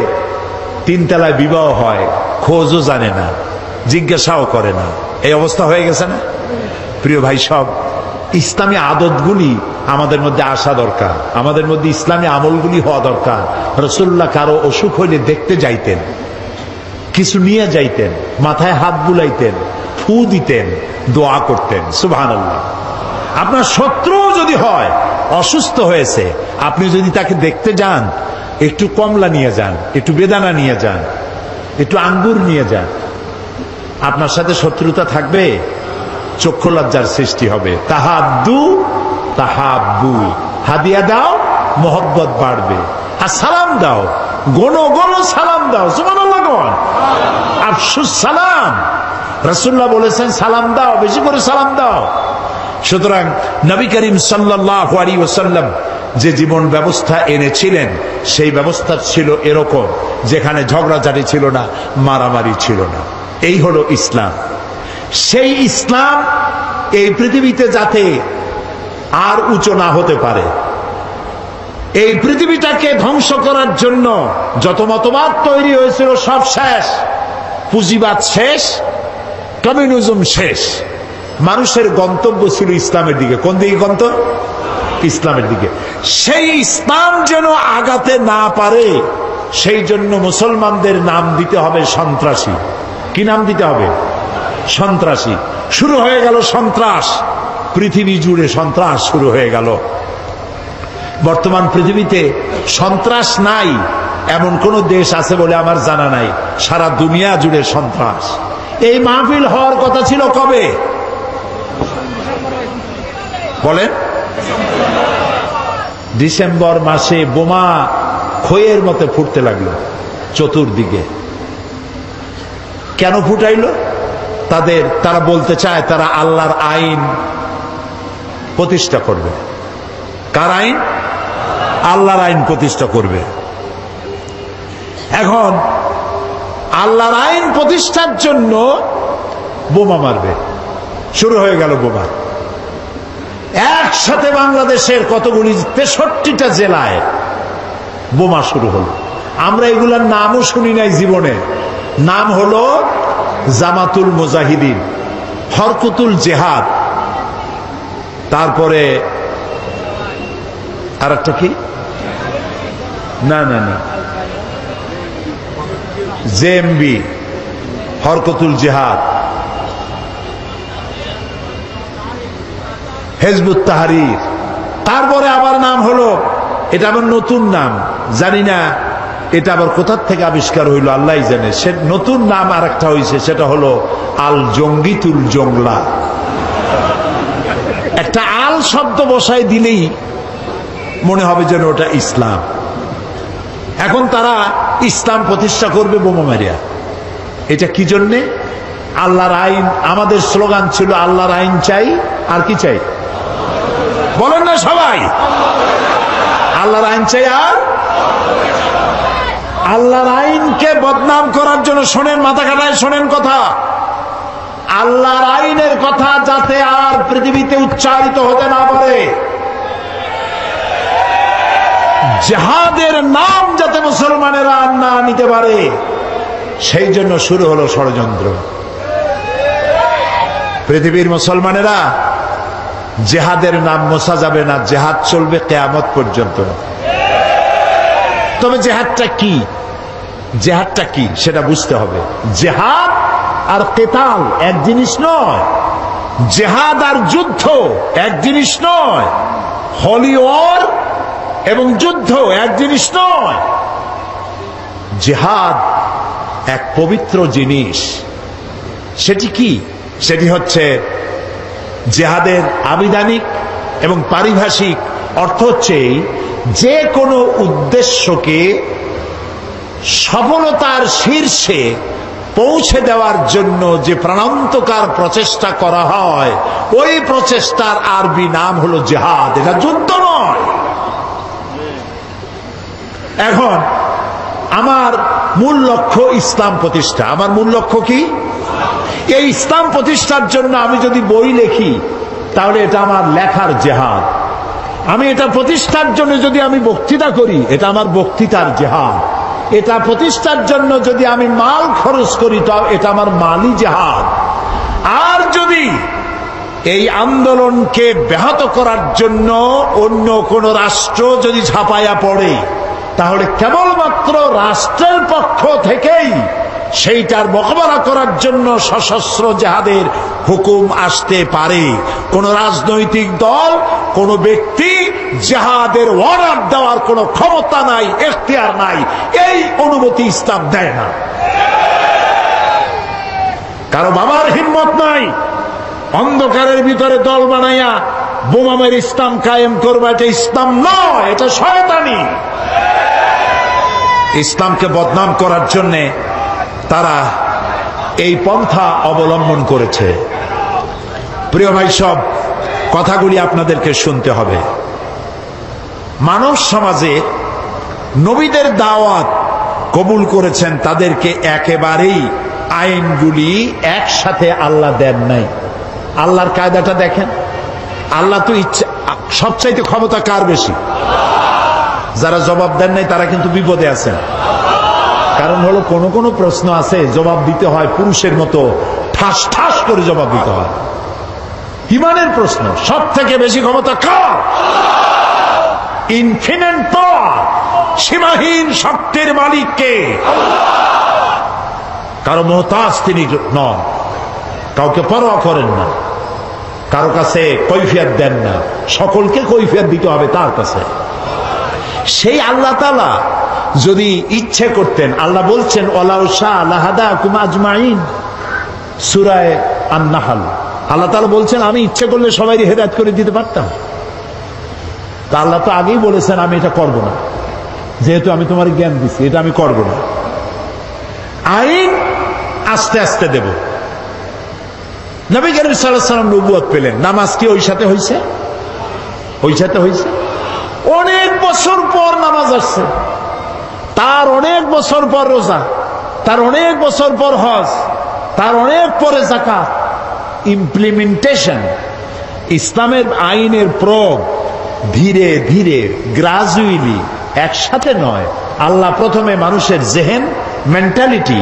তিনতলায় বিবাহ হয়, খোঁজও জানে না, জিজ্ঞাসাও করে না। এই অবস্থা হয়ে গেছে না? প্রিয় ভাই সব, ইসলামী আদতগুলি আমাদের মধ্যে আসা দরকার, আমাদের মধ্যে ইসলামী আমলগুলি হওয়া দরকার। রাসূলুল্লাহ কারো অসুখ হইলে দেখতে যাইতেন, কিছু নিয়ে যাইতেন, মাথায় হাত বুলাইতেন, ফু দিতেন, দোয়া করতেন। সুবহানাল্লাহ। আপনার শত্রু যদি হয়, অসুস্থ হয়েছে, আপনি যদি তাকে দেখতে যান, একটু কমলা নিয়ে যান, একটু বেদানা নিয়ে যান, একটু আঙ্গুর নিয়ে যান। আপনার সাথে শত্রুতা থাকবে, চক্ষু লজ্জার সৃষ্টি হবে। তাহাদ্দু তাহাব্বু, হাদিয়া দাও, মোহব্বত বাড়বে। আর সালাম দাও, গোনো গোনো সালাম দাও। সুবহানাল্লাহ। আফসুস সালাম, রাসূলুল্লাহ বলেছেন সালাম দাও, বেশি করে সালাম দাও। সুতরাং নবী করিম সাল্লাল্লাহু আলাইহি ওয়াসাল্লাম যে জীবন ব্যবস্থা এনেছিলেন, সেই ব্যবস্থা ছিল এরকম, যেখানে ঝগড়াঝাটি ছিল না, মারামারি ছিল না। এই হলো ইসলাম। সেই ইসলাম এই পৃথিবীতে যাতে আর উঁচু না হতে পারে, এই পৃথিবীটাকে ধ্বংস করার জন্য যত মতবাদ তৈরি হয়েছিল সব শেষ, পুঁজিবাদ শেষ, কমিউনিজম শেষ। মানুষের গন্তব্য ছিল ইসলামের দিকে। কোন দিকে গন্তব্য? ইসলামের দিকে। সেই ইসলাম যেন আগাতে না পারে, সেই জন্য মুসলমানদের নাম দিতে হবে সন্ত্রাসী। কি নাম দিতে হবে? সন্ত্রাসী। শুরু হয়ে গেল সন্ত্রাস, পৃথিবী জুড়ে সন্ত্রাস শুরু হয়ে গেল। বর্তমান পৃথিবীতে সন্ত্রাস নাই এমন কোন দেশ আছে বলে আমার জানা নাই। সারা দুনিয়া জুড়ে সন্ত্রাস। এই মাহফিল হওয়ার কথা ছিল কবে বলেন? ডিসেম্বর মাসে বোমা খইয়ের মতো ফুটতে লাগলো চতুর্দিকে। কেন ফুটাইলো? তারা বলতে চায় তারা আল্লাহর আইন প্রতিষ্ঠা করবে। কার আইন? আল্লাহর আইন প্রতিষ্ঠা করবে। এখন আল্লাহর আইন প্রতিষ্ঠার জন্য বোমা মারবে। শুরু হয়ে গেল বোমা। একসাথে বাংলাদেশের কতগুলি 63টা জেলায় বোমা শুরু হলো। আমরা এগুলার নামও শুনি নাই জীবনে। নাম হলো জামাতুল মুজাহিদিন, হরকতুল জেহাদ, তারপরে আর একটা কি, না না না, জেএমবি, হরকতুল জেহাদ, হিজবুত তাহরীর। তারপরে আবার নাম হলো, এটা আবার নতুন নাম, জানি না এটা আবার কোথার থেকে আবিষ্কার হইল আল্লাহই জানে। সে নতুন নাম আর একটা হয়েছে, সেটা হলো আল জঙ্গিতুল জংলা। একটা আল শব্দ বসায় দিলেই মনে হবে যেন ওটা ইসলাম। এখন তারা ইসলাম প্রতিষ্ঠা করবে বোমা মারিয়া। এটা কি জন্যে? আল্লাহর আইন। আমাদের স্লোগান ছিল আল্লাহর আইন চাই, আর কি চাই বলেন না সবাই? আল্লাহর আইন চাই। আর আল্লাহর আইনকে বদনাম করার জন্য শোনেন, মাথা কাটায় শোনেন কথা, আল্লাহর আইনের কথা যাতে আর পৃথিবীতে উচ্চারিত হতে না পারে, জিহাদের নাম যাতে মুসলমানেরা না নিতে পারে, সেই জন্য শুরু হলো ষড়যন্ত্র। পৃথিবীর মুসলমানেরা জিহাদের নাম মোছা যাবে না, জিহাদ চলবে কিয়ামত পর্যন্ত। তবে জিহাদটা কি, জিহাদটা কি সেটা বুঝতে হবে। জিহাদ আর কিতাল এক জিনিস নয়, জিহাদ আর যুদ্ধ এক জিনিস নয়। হোলি ওয়ার এবং যুদ্ধ এক জিনিস নয়। জিহাদ এক পবিত্র জিনিস। সেটি কি? সেটি হচ্ছে জিহাদের আবিধানিক এবং পারিভাষিক অর্থ হচ্ছে যে কোনো উদ্দেশ্যকে সফলতার শীর্ষে পৌঁছে দেওয়ার জন্য যে প্রাণান্তকার প্রচেষ্টা করা হয়, ওই প্রচেষ্টার আরবি নাম হলো জিহাদ। এটা যুদ্ধ নয়। এখন আমার মূল লক্ষ্য ইসলাম প্রতিষ্ঠা। আমার মূল লক্ষ্য কি? এই ইসলাম প্রতিষ্ঠার জন্য আমি যদি বই লিখি তাহলে এটা আমার লেখার জিহাদ। আমি এটা প্রতিষ্ঠার জন্য যদি আমি বক্তৃতা করি, এটা আমার বক্তৃতার জিহাদ। এটা প্রতিষ্ঠার জন্য যদি আমি মাল খরচ করি, তাও এটা আমার মালি জিহাদ। আর যদি এই আন্দোলনকে ব্যাহত করার জন্য অন্য কোন রাষ্ট্র যদি ঝাঁপাইয়া পড়ে, তাহলে কেবলমাত্র রাষ্ট্রের পক্ষ থেকেই সেইটার মোকাবেলা করার জন্য সশস্ত্র জিহাদের হুকুম আসতে পারে। কোন রাজনৈতিক দল, কোন ব্যক্তি জিহাদের অর্ডার দেওয়ার কোন ক্ষমতা নাই, এখতিয়ার নাই। এই অনুমতি ইসলাম দেয় না। কারো বাবার হিম্মত নাই অন্ধকারের ভিতরে দল বানাইয়া বোমামের ইসলাম কায়েম করবে। এটা ইসলাম নয়, এটা শয়তানি। ইসলামকে বদনাম করার জন্য তারা এই পন্থা অবলম্বন করেছে। প্রিয় ভাই, সব কথাগুলি আপনাদেরকে শুনতে হবে। মানব সমাজে নবীদের দাওয়াত কবুল করেছেন, তাদেরকে একেবারেই আইনগুলি একসাথে আল্লাহ দেন নাই। আল্লাহর কায়দাটা দেখেন। আল্লাহ তো ইচ্ছা, সবচাইতে ক্ষমতা কার বেশি? যারা জবাব দেন নাই তারা কিন্তু বিপদে আছেন। কারণ হলো কোন কোন প্রশ্ন আছে জবাব দিতে হয় পুরুষের মতো ঠাস ঠাস করে জবাব দিতে হয়। ইমানের প্রশ্ন সব থেকে বেশি ক্ষমতা কার? ইনফিনিট পাওয়ার, সীমাহীন শক্তির মালিক কে? কারো মুহতাজ তিনি নন, কাউকে পরোয়া করেন না, কারো কাছে কৈফিয়ত দেন না, সকলকে কৈফিয়ত দিতে হবে তার কাছে। সেই আল্লাহ তাআলা যদি ইচ্ছে করতেন, আল্লাহ বলছেন ওয়ালাউ শাআ লাহাদাকুম আজমাইন, সূরা আন-নাহল। আল্লাহ তাআলা বলছেন আমি ইচ্ছে করলে সবাইকে হেদায়েত করে দিতে পারতাম। তা আল্লাহ তো আগেই বলেছেন আমি এটা করব না, যেহেতু আমি তোমার জ্ঞান দিচ্ছি, এটা আমি করব না। আইন আস্তে আস্তে দেব। নবী করিম সাল্লাল্লাহু আলাইহি ওয়াসাল্লাম নবুয়ত পেলেন, নামাজ কি ওই সাথে হয়েছে? ওই সাথে হয়েছে। অনেক বছর পর নামাজ আসছে, তার অনেক বছর পর রোজা, তার অনেক বছর পর হজ, তার অনেক পরে যাকাত। ইমপ্লিমেন্টেশন, ইসলামের আইনের প্রয়োগ ধীরে ধীরে গ্রাজুয়ালি, একসাথে নয়। আল্লাহ প্রথমে মানুষের জেহেন, মেন্টালিটি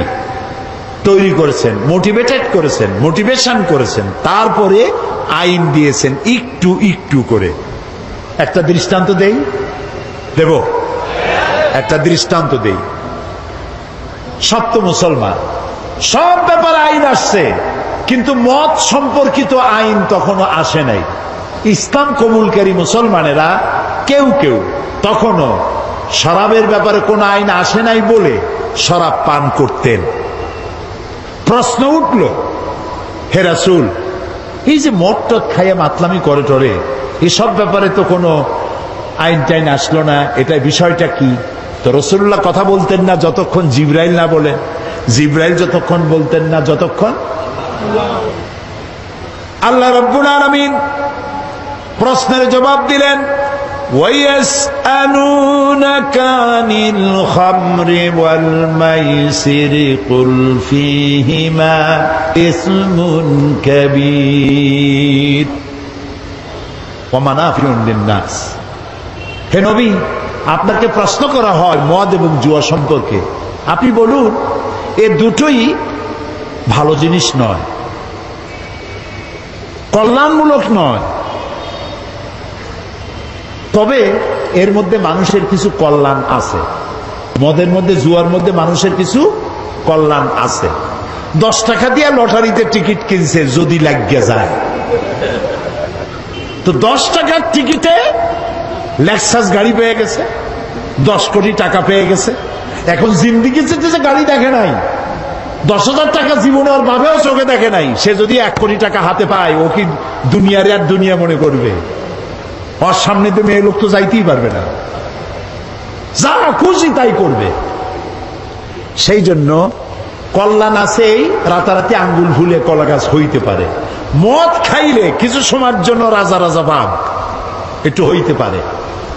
তৈরি করেছেন, মোটিভেটেড করেছেন, মোটিভেশন করেছেন, তারপরে আইন দিয়েছেন একটু একটু করে। একটা দৃষ্টান্ত দেই, দেব একটা দৃষ্টান্ত দেই। সব তো মুসলমান, সব ব্যাপারে আইন আসছে, কিন্তু মত সম্পর্কিত আইন তখনও আসে নাই। ইসলাম কবুলকারী মুসলমানেরা কেউ কেউ তখনও শরাবের ব্যাপারে কোন আইন আসে নাই বলে শরাব পান করতেন। প্রশ্ন উঠল, হে রাসূল, এই যে মদ টদ খাইয়া মাতলামি করে টরে, এসব ব্যাপারে তো কোনো আইন টাইন আসলো না, এটা বিষয়টা কি? তো রাসূলুল্লাহ কথা বলতেন না যতক্ষণ জিবরাইল না বলেন, জিবরাইল যতক্ষণ বলতেন না যতক্ষণ আল্লাহ রাব্বুল আলামিন প্রশ্নের জবাব দিলেন, ওয়ায়াসআলুনাকা আনিল খামরি ওয়াল মাইসিরি কুল ফীহিমা ইসমুন কাবীর ওয়া মানাফিউন লিন-নাস। হে নবী, আপনাকে প্রশ্ন করা হয় মদ এবং জুয়া সম্পর্কে, আপনি বলুন এ দুটোই ভালো জিনিস নয়, কল্যাণমূলক নয়, তবে এর মধ্যে মানুষের কিছু কল্যাণ আছে। মদের মধ্যে, জুয়ার মধ্যে মানুষের কিছু কল্যাণ আছে। 10 টাকা দিয়ে লটারিতে টিকিট কিনছে, যদি লাগিয়ে যায় তো 10 টাকার টিকিটে লেক্সাস গাড়ি পেয়ে গেছে, 10 কোটি টাকা পেয়ে গেছে। এখন জিন্দিগিতে যে গাড়ি দেখে নাই, 10,000 টাকা জীবনে ওর বাবেও চোখে দেখে নাই, সে যদি 1 কোটি টাকা হাতে পায়, ও কি দুনিয়ার আর দুনিয়া মনে করবে? ওর সামনে তো মেয়ে লোক তো যাইতেই পারবে না, যা খুশি তাই করবে। সেই জন্য কল্যাণ আছে, রাতারাতি আঙ্গুল ভুলে কলা গাছ হইতে পারে। মদ খাইলে কিছু সময়ের জন্য রাজা রাজা ভাব একটু হইতে পারে,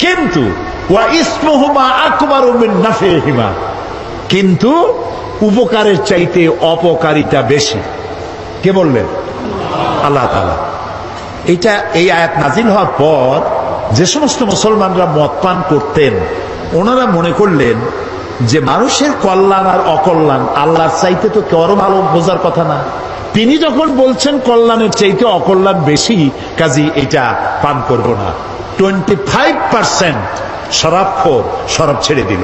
কিন্তু ওয়া ইসমুহুমা আকবারু মিন নাফিহিমা, কিন্তু উপকারের চাইতে অপকারিতা বেশি। কে বললেন? আল্লাহ তাআলা। এটা এই আয়াত নাজিল হওয়ার পর যে সমস্ত মুসলমানরা মদ পান করতেন, ওনারা মনে করলেন যে মানুষের কল্যাণ আর অকল্যাণ আল্লাহর চাইতে তো কেউ ভালো বোঝার কথা না। তিনি যখন বলছেন কল্যাণের চাইতে অকল্যাণ বেশি, কাজী এটা পান করব না। 25% শরাবখোর শরাব ছেড়ে দিল।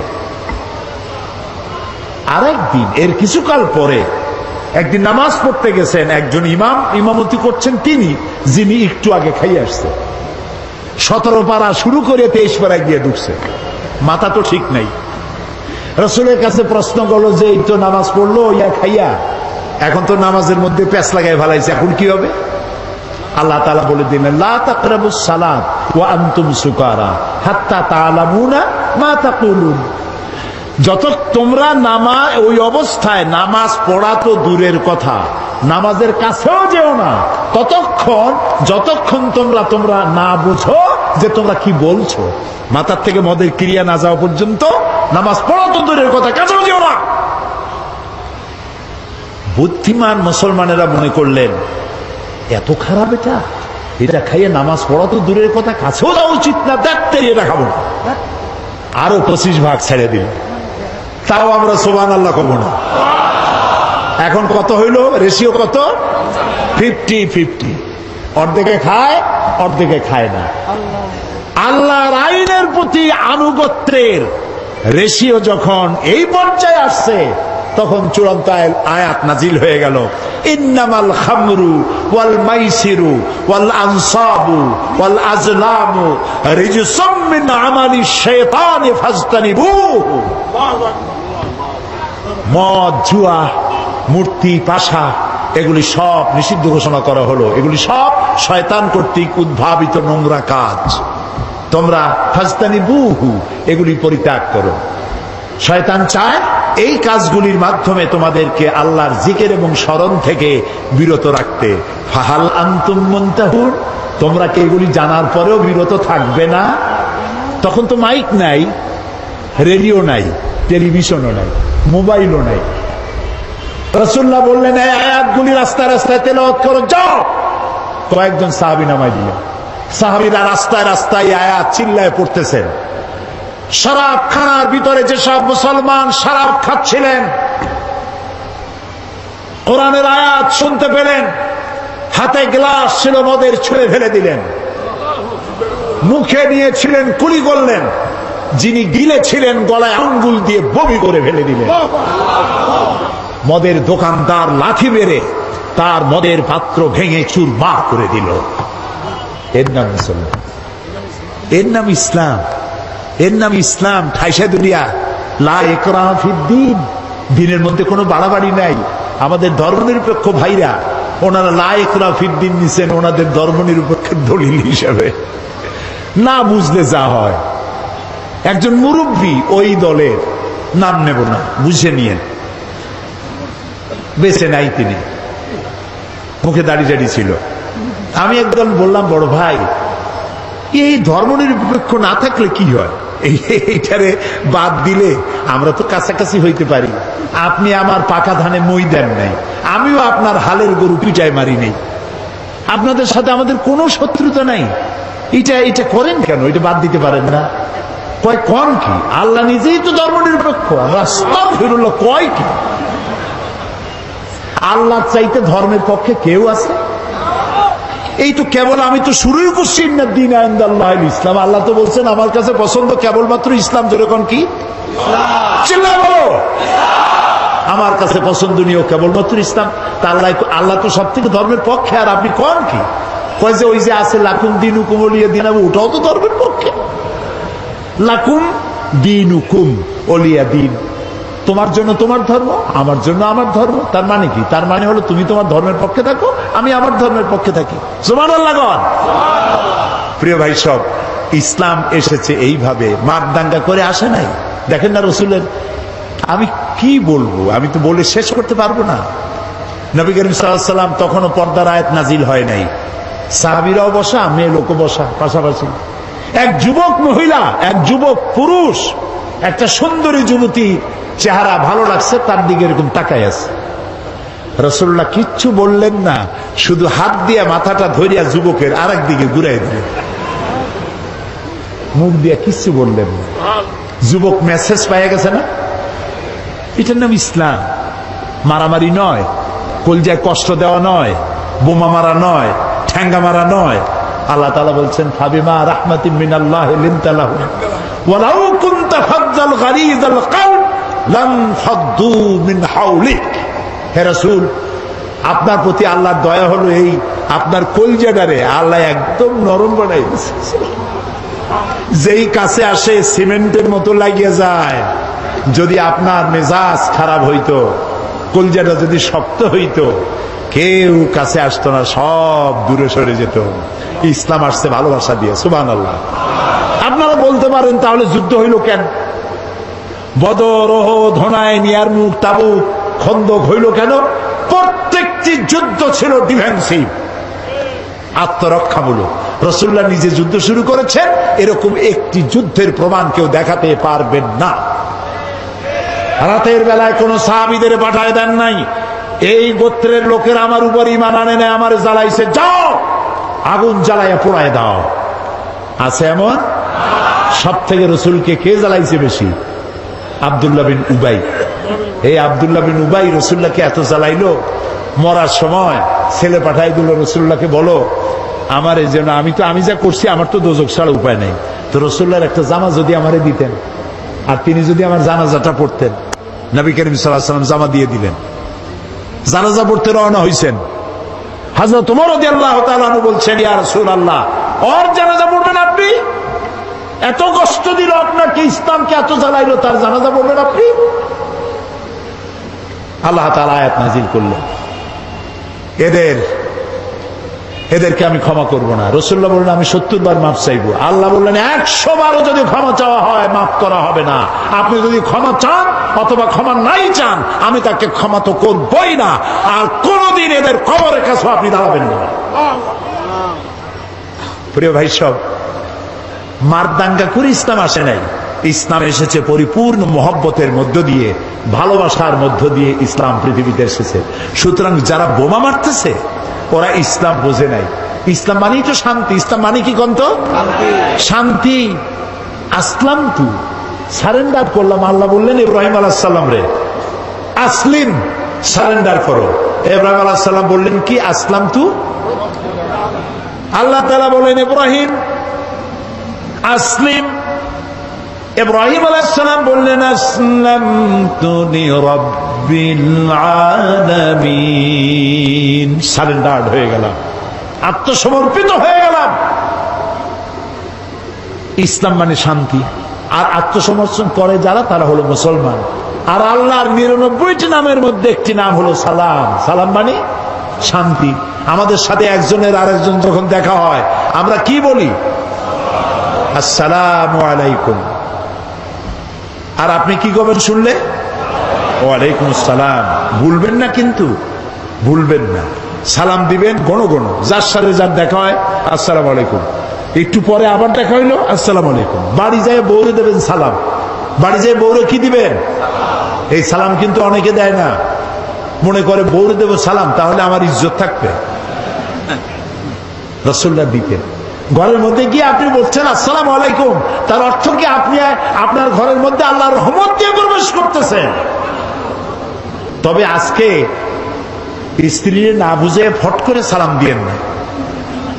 আরেকদিন এর কিছুকাল পরে একদিন নামাজ পড়তে গেছেন, একজন ইমাম ইমামতি করছেন তিনি, যিনি একটু আগে খাইয়ে আসছে। 17 পারা শুরু করে 23 পারায় গিয়ে ঢুকছে, মাথা তো ঠিক নাই। রাসূলের কাছে প্রশ্ন করলো যে এই তো নামাজ পড়লো ইয়া খাইয়া, এখন তো নামাজের মধ্যে প্যাঁচ লাগাই ভালাইছে, এখন কি হবে? আল্লাহ তাআলা বলে দিলেন, লা তাকরাবুস সালাত ওয়া আনতুম সুকারা হাত্তা তাআলামুনা মা তাকুলুন। যত তোমরা ওই অবস্থায় নামাজ পড়া তো দূরের কথা, নামাজের কাছেও যেও না যতক্ষণ তোমরা না বুঝো যে তোমরা কি বলছো। মাথার থেকে মদের ক্রিয়া না যাওয়া পর্যন্ত নামাজ পড়া তো দূরের কথা, কাছেও যেও না। বুদ্ধিমান মুসলমানেরা মনে করলেন এত খারাপ এটা খাইয়ে নামাজ পড়া তো দূরের কথা, কাছেও যাওয়া উচিত না, দেখতে এটা খাবো না। আরো 25 ভাগ ছেড়ে দিল, তাও আমরা সুবহানাল্লাহ করবো না। এখন কত হইল? রেশিও কত? 50-50। অর্ধেকে খায়, অর্ধেকে খায় না। আল্লাহর আইনের প্রতি আনুগত্যের রেশিও যখন এই পর্যায়ে আসছে, তখন চূড়ান্ত আয়াত নাজিল হয়ে গেল, ইন্নামাল খামরু ওয়াল মাইসিরু ওয়াল আনসাবু ওয়াল আজলামু রিজসুম মিন আমালি শাইতানি ফাজতানিবুহু। মদ, জুয়া, মূর্তি, পাশা এগুলি সব নিষিদ্ধ ঘোষণা করা হলো। এগুলি সব শয়তান কর্তৃক উদ্ভাবিত নোংরা কাজ, তোমরা ফাজতানিবুহু এগুলি পরিত্যাগ করো। শয়তান চায় এই কাজগুলির মাধ্যমে তোমাদেরকে আল্লাহর জিকির এবং স্মরণ থেকে বিরত রাখতে। ফাহাল আনতুম মুনতাহুন, তোমরা কি এগুলি জানার পরেও বিরত থাকবে না? তখন তো মাইক নাই, রেডিও নাই, টেলিভিশনও নাই, মোবাইলও নাই। রাসূলুল্লাহ বললেন এই আয়াতগুলি রাস্তায় রাস্তায় তেলাওয়াত করো, যাও। কয়েকজন সাহাবী নামায় দিলেন। সাহাবীরা রাস্তায় রাস্তায় আয়াত চিল্লায় পড়তেছেন। শরাব খানার ভিতরে যেসব মুসলমান শরাব খাচ্ছিলেন, কোরআনের আয়াত শুনতে পেলেন, হাতে গ্লাস ছিল মদের, ছুঁড়ে ফেলে দিলেন। মুখে নিয়েছিলেন, কুলি করলেন। যিনি গিলেছিলেন, গলায় আঙ্গুল দিয়ে বমি করে ফেলে দিলেন। মদের দোকানদার লাঠি মেরে তার মদের পাত্র ভেঙে চুরমার করে দিল। এর নাম মুসলমান, এর নাম ইসলাম, এর নাম ইসলাম। ঠাইসা দুনিয়া লা ইকরাহা ফিদ্দীন, দিনের মধ্যে কোনো বাড়াবাড়ি নাই। আমাদের ধর্মনিরপেক্ষ ভাইরা ওনারা লা ইকরাহা ফিদ্দীন নিছেন ওনাদের ধর্মনিরপেক্ষের দলিল হিসাবে। না বুঝলে যা হয়। একজন মুরব্বী ওই দলের, নাম নেব না, বুঝে নিয়েন, বেঁচে নাই তিনি, মুখে দাড়ি ছিল। আমি একদম বললাম, বড় ভাই এই ধর্মনিরপেক্ষ না থাকলে কি হয়? এইটারে বাদ দিলে আমরা তো কাছাকাছি হইতে পারি। আপনি আমার পাকা ধানে মই দেন নাই, আমিও আপনার হালের গরু পিটায় মারি নেই। আপনাদের সাথে আমাদের কোনো শত্রুতা নাই। এটা করেন কেন? এটা বাদ দিতে পারেন না? কয় কোন কি? আল্লাহ নিজেই তো ধর্মনিরপেক্ষ। আস্তাগফিরুল্লাহ, কয় কি? আল্লাহ চাইতে ধর্মের পক্ষে কেউ আছে? এই তো কেবল আমি তো শুরুই করছি ইন্নাদ-দীন ইনদাল্লাহিল ইসলাম। আল্লাহ তো বলছেন আমার কাছে পছন্দ কেবলমাত্র ইসলাম। যেরকম কি চিল্লায় বলো, আমার কাছে পছন্দনীয় কেবলমাত্র ইসলাম। তা আল্লাহ তো সব থেকে ধর্মের পক্ষে, আর আপনি কোন কি? কয় যে ওই যে আছে লাকুম দিনুকুম ওলিয়া দিন, ওটাও তো ধর্মের পক্ষে। লাকুম দিনুকুম ওলিয়া দিন, তোমার জন্য তোমার ধর্ম, আমার জন্য আমার ধর্ম। তার মানে কি? তার মানে হলো তুমি তোমার ধর্মের পক্ষে থাকো, আমি আমার ধর্মের পক্ষে থাকি। সুবহানাল্লাহ। প্রিয় ভাই সব, ইসলাম এসেছে এইভাবে, মারদাঙ্গা করে আসে নাই। দেখেন না রসুলের, আমি কি বলবো, আমি তো বলে শেষ করতে পারবো না। নবী করিম সাল্লাল্লাহু আলাইহি ওয়াসাল্লাম তখনও পর্দার আয়াত নাজিল হয় নাই, সাহাবীরাও বসা, মেয়ে লোকও বসা পাশাপাশি। এক যুবক মহিলা, এক যুবক পুরুষ, একটা সুন্দরী যুবতী চেহারা ভালো লাগছে, তার দিকে এরকম তাকায় আছে। রাসূলুল্লাহ কিচ্ছু বললেন না, শুধু হাত দিয়ে মাথাটা ধরিয়া যুবকের আরেক দিকে ঘুরাই দিলেন, মুখ দিয়ে কিচ্ছু বললেন না। যুবক মেসেজ পাইয়া গেছে না? এটার নাম ইসলাম। মারামারি নয়, কলজায় কষ্ট দেওয়া নয়, বোমা মারা নয়, ঠ্যাঙ্গা মারা নয়। আল্লাহ তাআলা বলছেন ফাবিমা রাহমাতিন মিনাল্লাহি লিনতা লাহুম ওয়ালাউ কুনতা ফাজ্জাল গালিযাল কলব লাম ফাদ্দু মিন হাওলিক। হে রাসূল, আপনার প্রতি আল্লাহর দয়া হলো এই, আপনার কলজাটারে আল্লাহ একদম নরম বানাই দিয়েছে। যেই কাছে আসে সিমেন্টের মতো লাগিয়ে যায়। যদি আপনার মেজাজ খারাপ হইতো, কলজাটা যদি শক্ত হইতো, কেউ কাছে আসতো না, সব দূরে সরে যেত। ইসলাম আসছে ভালোবাসা দিয়ে। সুবহানাল্লাহ। আপনারা বলতে পারেন তাহলে যুদ্ধ হইল কেন? বদর, ওহদ, হুনাইন, ইয়ারমুক, তাবুক, খন্দক হইল কেন? প্রত্যেকটি যুদ্ধ ছিল ডিফেন্সিভ, আত্মরক্ষামূলক। রাসূলুল্লাহ নিজে যুদ্ধ শুরু করেছেন, এরকম একটি যুদ্ধের প্রমাণ কেউ দেখাতে পারবেন না। রাতের বেলায় কোন সাহাবীদের পাঠায় দেন নাই, এই গোত্রের লোকের আমার উপর ঈমান আনে না, আমার জ্বালাইছে, যাও আগুন জ্বালাইয়া পোড়ায় দাও। আছে এমন? সব থেকে রাসূলকে কে জ্বালাইছে বেশি? আব্দুল্লাহ বিন উবাই। এই আব্দুল্লাহ বিন উবাই রাসূলুল্লাহকে এত জ্বালাইলো, মরার সময় ছেলে পাঠাই দিল, রাসূলুল্লাহকে বলো আমার এই জন্য, আমি যা করছি আমার তো দোজখ ছাড়া উপায় নেই। তো রাসূলুল্লাহর একটা জামা যদি আমারে দিতেন, আর তিনি যদি আমার জানাজাটা পড়তেন। নবী করিম সাল্লাল্লাহু আলাইহি ওয়াসাল্লাম জামা দিয়ে দিলেন, জানাজা পড়তে রওনা হইছেন। হযরত ওমর রাদিয়াল্লাহু তাআলা আনহু বলছেন, ইয়া রাসূলুল্লাহ, ওর জানাজা পড়বেন আপনি? এত কষ্ট দিল আপনাকে, ইসলামকে এত জ্বালাইলো, তার জানাজা পড়বেন আপনি? আল্লাহ তাআলা আয়াত নাযিল করলেন, এদেরকে আমি ক্ষমা করব না। রাসূলুল্লাহ বললেন আমি 70 বার মাফ চাইবো। আল্লাহ বললেন 100 বারও যদি ক্ষমা চাওয়া হয় মাফ করা হবে না। আপনি যদি ক্ষমা চান অথবা ক্ষমা নাই চান, আমি তাকে ক্ষমা তো করবই না, আর কোনদিন এদের কবরের কাছে আপনি দাঁড়াবেন না। প্রিয় ভাই সব, মারদাঙ্গা করে ইসলাম আসে নাই। ইসলাম এসেছে পরিপূর্ণ মহব্বতের মধ্য দিয়ে, ভালোবাসার মধ্য দিয়ে ইসলাম পৃথিবীতে এসেছে। সুতরাং যারা বোমা মারতেছে ওরা ইসলাম বোঝে নাই। ইসলাম মানেই তো শান্তি। ইসলাম মানে কি কন্ত? শান্তি। আসলাম তু, সারেন্ডার করলাম। আল্লাহ বললেন ইব্রাহিম আলাইহিস সালাম রে, আসলিম, সারেন্ডার করো। ইব্রাহিম আলাইহিস সালাম বললেন কি? আসলাম তু। আল্লাহ তাআলা বলেন ইব্রাহিম আসলিম। ইব্রাহিম আলাইহিস সালাম বললেন আসলামতু লিরাব্বিল আলামিন, সারেন্ডার হয়ে গেলাম, আত্মসমর্পিত হয়ে গেলাম। ইসলাম মানে শান্তি। আর আত্মসমর্পণ করে যারা, তারা হলো মুসলমান। আর আল্লাহর 99টি নামের মধ্যে একটি নাম হলো সালাম। সালাম মানে শান্তি। আমাদের সাথে একজনের আরেকজন যখন দেখা হয় আমরা কি বলি? আসসালামু আলাইকুম। আর আপনি কি করবেন শুনলে? ওয়ালাইকুম আসসালাম। ভুলবেন না, কিন্তু ভুলবেন না। সালাম দিবেন গণ গণ, যার সাথে যার দেখা হয় আসসালামু আলাইকুম। একটু পরে আবার দেখা হইলো আসসালামু আলাইকুম। বাড়ি যায় বউরে দেবেন সালাম, বাড়ি যায় বউরে কি দিবেন? এই সালাম কিন্তু অনেকে দেয় না, মনে করে বউরে দেব সালাম তাহলে আমার ইজ্জত থাকবে। রাসূলুল্লাহ দিতেন। ঘরের মধ্যে গিয়ে আপনি বলছেন আসসালামু আলাইকুম, তার অর্থ কি আপনি আপনার ঘরের মধ্যে আল্লাহর রহমত দিয়ে প্রবেশ করতেছেন। তবে আজকে স্ত্রী না বুঝে ফট করে সালাম দিয়েন না।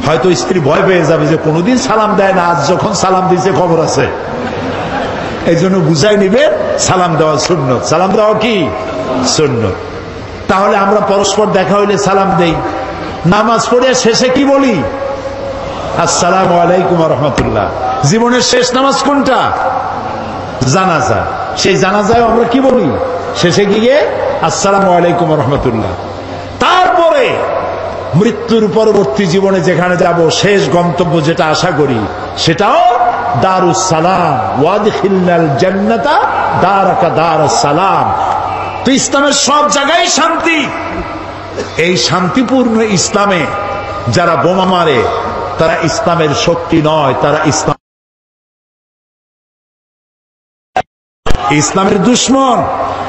হয়তো স্ত্রী ভয় পেয়ে যাবে যে কোনোদিন সালাম দেয় না, আজ যখন সালাম দিয়েছে খবর আছে। এই জন্য বুঝাই নিবেন সালাম দেওয়া সুন্নত। সালাম দেওয়া কি সুন্নত। তাহলে আমরা পরস্পর দেখা হইলে সালাম দেই। নামাজ পড়ে শেষে কি বলি? আসসালামু আলাইকুম ওয়া রাহমাতুল্লাহ। জীবনের শেষ নামাজ কোনটা? জানাজা। সেই জানাজায় আমরা কি বলি? শেষে গিয়ে আসসালামু আলাইকুম ওয়া রাহমাতুল্লাহ। তারপরে মৃত্যুর পরবর্তী জীবনে যেখানে যাব, শেষ গন্তব্য যেটা আশা করি, সেটাও দারুস সালাম, ওয়াদখিলনাল জান্নাতা দারাকা দারুস সালাম। তো ইসলামের সব জায়গায় শান্তি। এই শান্তিপূর্ণ ইসলামে যারা বোমা মারে তারা ইসলামের শক্তি নয়, তারা ইসলামের দুশমন।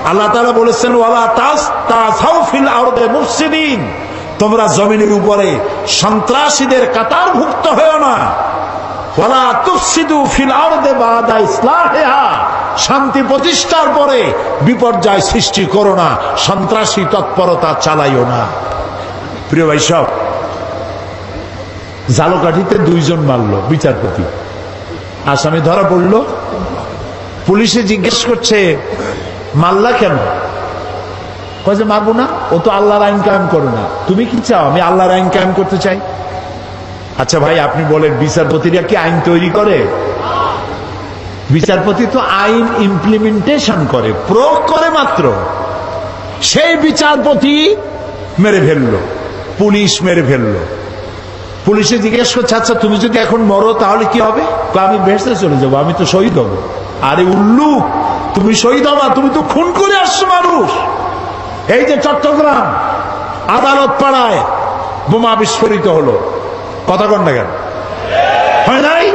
আল্লাহ তাআলা বলেছেন, ওয়ালা তাসতাউ ফিল আরদি মুফসিদিন, তোমরা জমিনের উপরে সন্ত্রাসীদের কাতারভুক্ত হও না। ওয়ালা তুফসিদু ফিল আরদি বাদা ইসলাহিহা, শান্তি প্রতিষ্ঠার পরে বিপর্যয় সৃষ্টি করো না, সন্ত্রাসী তৎপরতা চালাইও না। প্রিয় ভাই সব, ঝালকাঠিতে 2 জন মারল বিচারপতি, আসামি ধরা পড়ল। পুলিশে জিজ্ঞেস করছে, মাল্লা কেন? কয় যে মারবো না, ও তো আল্লাহর আইন কায়েম করে না। তুমি কি চাও? আমি আল্লাহর আইন কায়েম করতে চাই। আচ্ছা ভাই, আপনি বলেন, বিচারপতিরা কি আইন তৈরি করে? বিচারপতি তো আইন ইমপ্লিমেন্টেশন করে, প্রয়োগ করে মাত্র। সেই বিচারপতি মেরে ফেললো, পুলিশ মেরে ফেললো। পুলিশে জিজ্ঞেস করছে, আচ্ছা তুমি যদি এখন মরো তাহলে কি হবে? আমি বেহেশতে চলে যাবো, আমি তো শহীদ হব। আরে উল্লু, তুমি শহীদ হবা? তুমি তো খুন করে আসছো মানুষ। এই যে চট্টগ্রাম আদালত পাড়ায় বোমা বিস্ফোরিত হলো, কথা কন না কেন? হয় নাই?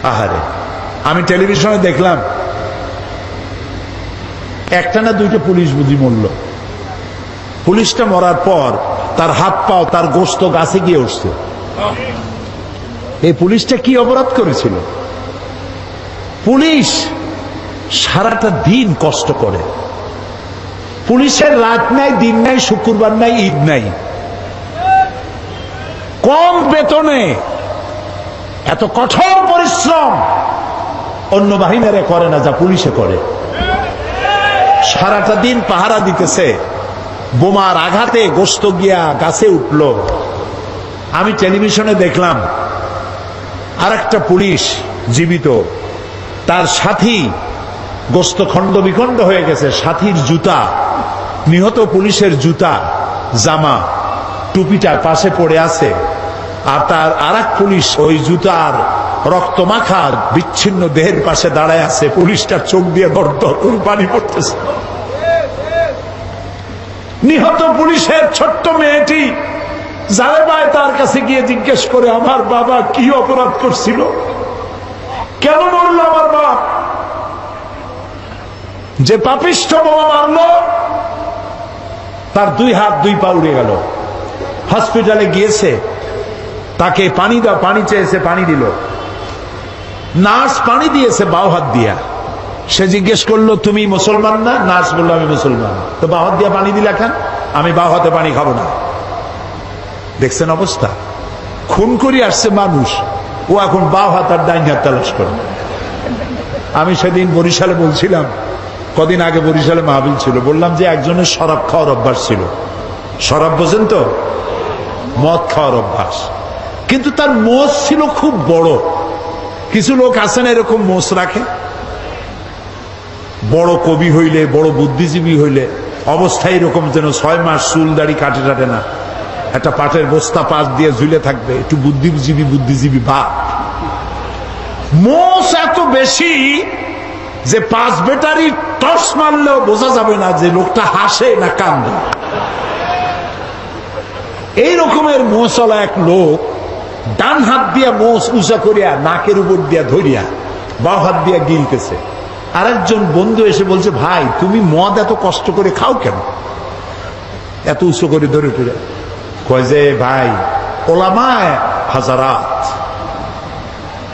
আহারে, আমি টেলিভিশনে দেখলাম, একটা না 2টা পুলিশ বুঝি মরল। পুলিশটা মরার পর তার হাত পাও, তার গোশত গাছে গিয়ে উঠছে। এই পুলিশটা কি অপরাধ করেছিল? পুলিশ সারাটা দিন কষ্ট করে, পুলিশের রাত নাই, দিন নাই, শুক্রবার নাই, ঈদ নাই, কম বেতনে এত কঠোর পরিশ্রম অন্য বাহিনীরা করে না যা পুলিশে করে। সারাটা দিন পাহারা দিতেছে, বোমার আঘাতে গোশত গিয়া গাছে উঠল। আমি টেলিভিশনে দেখলাম আর একটা পুলিশ জীবিত, তার সাথী গোশত খণ্ড বিখণ্ড হয়ে গেছে, সাথীর জুতা, নিহত পুলিশের জুতা, জামা, টুপিটা পাশে পড়ে আছে। আর তার আর এক পুলিশ ওই জুতার রক্তমাখার বিচ্ছিন্ন দেহের পাশে দাঁড়ায় আছে। পুলিশটার চোখ দিয়ে দরদর পানি পড়তেছে। নিহত পুলিশের ছোট্ট মেয়েটি যারে পায় তার কাছে গিয়ে জিজ্ঞেস করে, আমার বাবা কি অপরাধ করছিল, কেন মরল আমার বাপ? যে পাপিষ্ঠ বোমা মারলো তার 2 হাত 2 পা উড়ে গেল। হসপিটালে গিয়েছে, তাকে পানি দাও, পানি চেয়েছে, পানি দিল। নার্স পানি দিয়েছে বাও হাত দিয়া। সে জিজ্ঞেস করলো, তুমি মুসলমান না? নার্স বললো, আমি মুসলমান। তো বাও হাত দিয়া পানি দিলা কেন? আমি বাও হাতে পানি খাবো না। দেখছেন অবস্থা? খুন করে আসছে মানুষ, ও এখন বাও হাত আর ডাইন হাত তালাশ করে। আমি সেদিন বরিশালে বলছিলাম, কদিন আগে বরিশালে মাহফিল ছিল, বললাম যে একজনের শরাব খাওয়ার অভ্যাস ছিল। শরাব বোঝেন তো? মদ খাওয়ার অভ্যাস। কিন্তু তার মোষ ছিল খুব বড়। কিছু লোক আছেন এরকম মোষ রাখে, বড় কবি হইলে, বড় বুদ্ধিজীবী হইলে অবস্থায় এরকম যেন 6 মাস চুল দাড়ি কাটে টাটে না, একটা পাটের বস্তা পাশ দিয়ে ঝুলে থাকবে, একটু বুদ্ধিজীবী ভাব। মোষ এত বেশি যে 5 ব্যাটারি টর্চ মারলেও বোঝা যাবে না যে লোকটা হাসে না কান্দে। এই রকমের মোষওয়ালা এক লোক ডান হাত দিয়া মোষ উঁচা করিয়া নাকের উপর দিয়া ধরিয়া বাঁ হাত দিয়া গিলতেছে। আরেকজন বন্ধু এসে বলছে, ভাই তুমি মদ এত কষ্ট করে খাও কেন, এত উঁচু করে ধরে টরে? কয় যে ভাই, ওলামায়ে হাজারাত,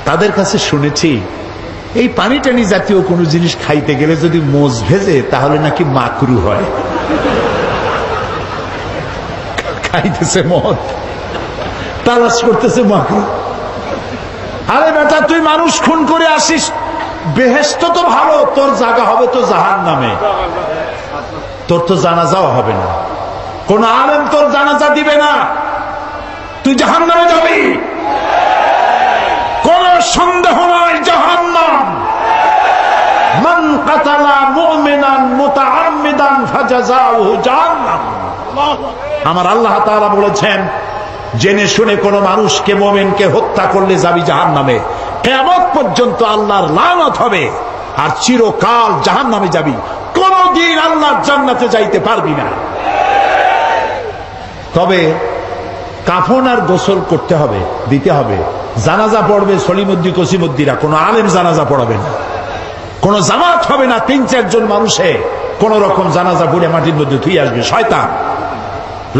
তাদের কাছে শুনেছি এই পানি টানি জাতীয় কোন জিনিস খাইতে গেলে যদি মোজ ভেজে তাহলে নাকি মাকরু হয়। খাইতেছে মদ, তালাশ করতেছে মাকরু। আরে বেটা, তুই মানুষ খুন করে আসিস, বেহেশত তো ভালো, তোর জায়গা হবে তো জাহান্নামে, তোর তো জানাজাও হবে না, কোন আলেম তোর জানাজা দিবে না। তুই জাহান্নামে যাবি, কোন সন্দেহ নাই জাহান্নাম। মান কাতালা মুমিনান মুতাআম্মিদান ফাজাযাউহু জাহান্নাম। আমার আল্লাহ তাআলা বলেছেন, জেনে শুনে কোন মানুষকে মুমিনকে হত্যা করলে যাবি জাহান্নামে, কিয়ামত পর্যন্ত আল্লাহর লানত হবে, আর চিরকাল জাহান্নামে যাবি, কোনদিন আল্লাহর জান্নাতে যাইতে পারবি না। তবে কাফন আর গোসল করতে হবে, দিতে হবে। জানাজা পড়বে সলিমুদ্দি কসিমুদ্দিরা, কোন আলেম জানাজা পড়াবে না, কোন জামাত হবে না। 3-4 জন মানুষে কোন রকম জানাজা পড়ে মাটির মধ্যে ধুয়ে আসবে, শয়তান।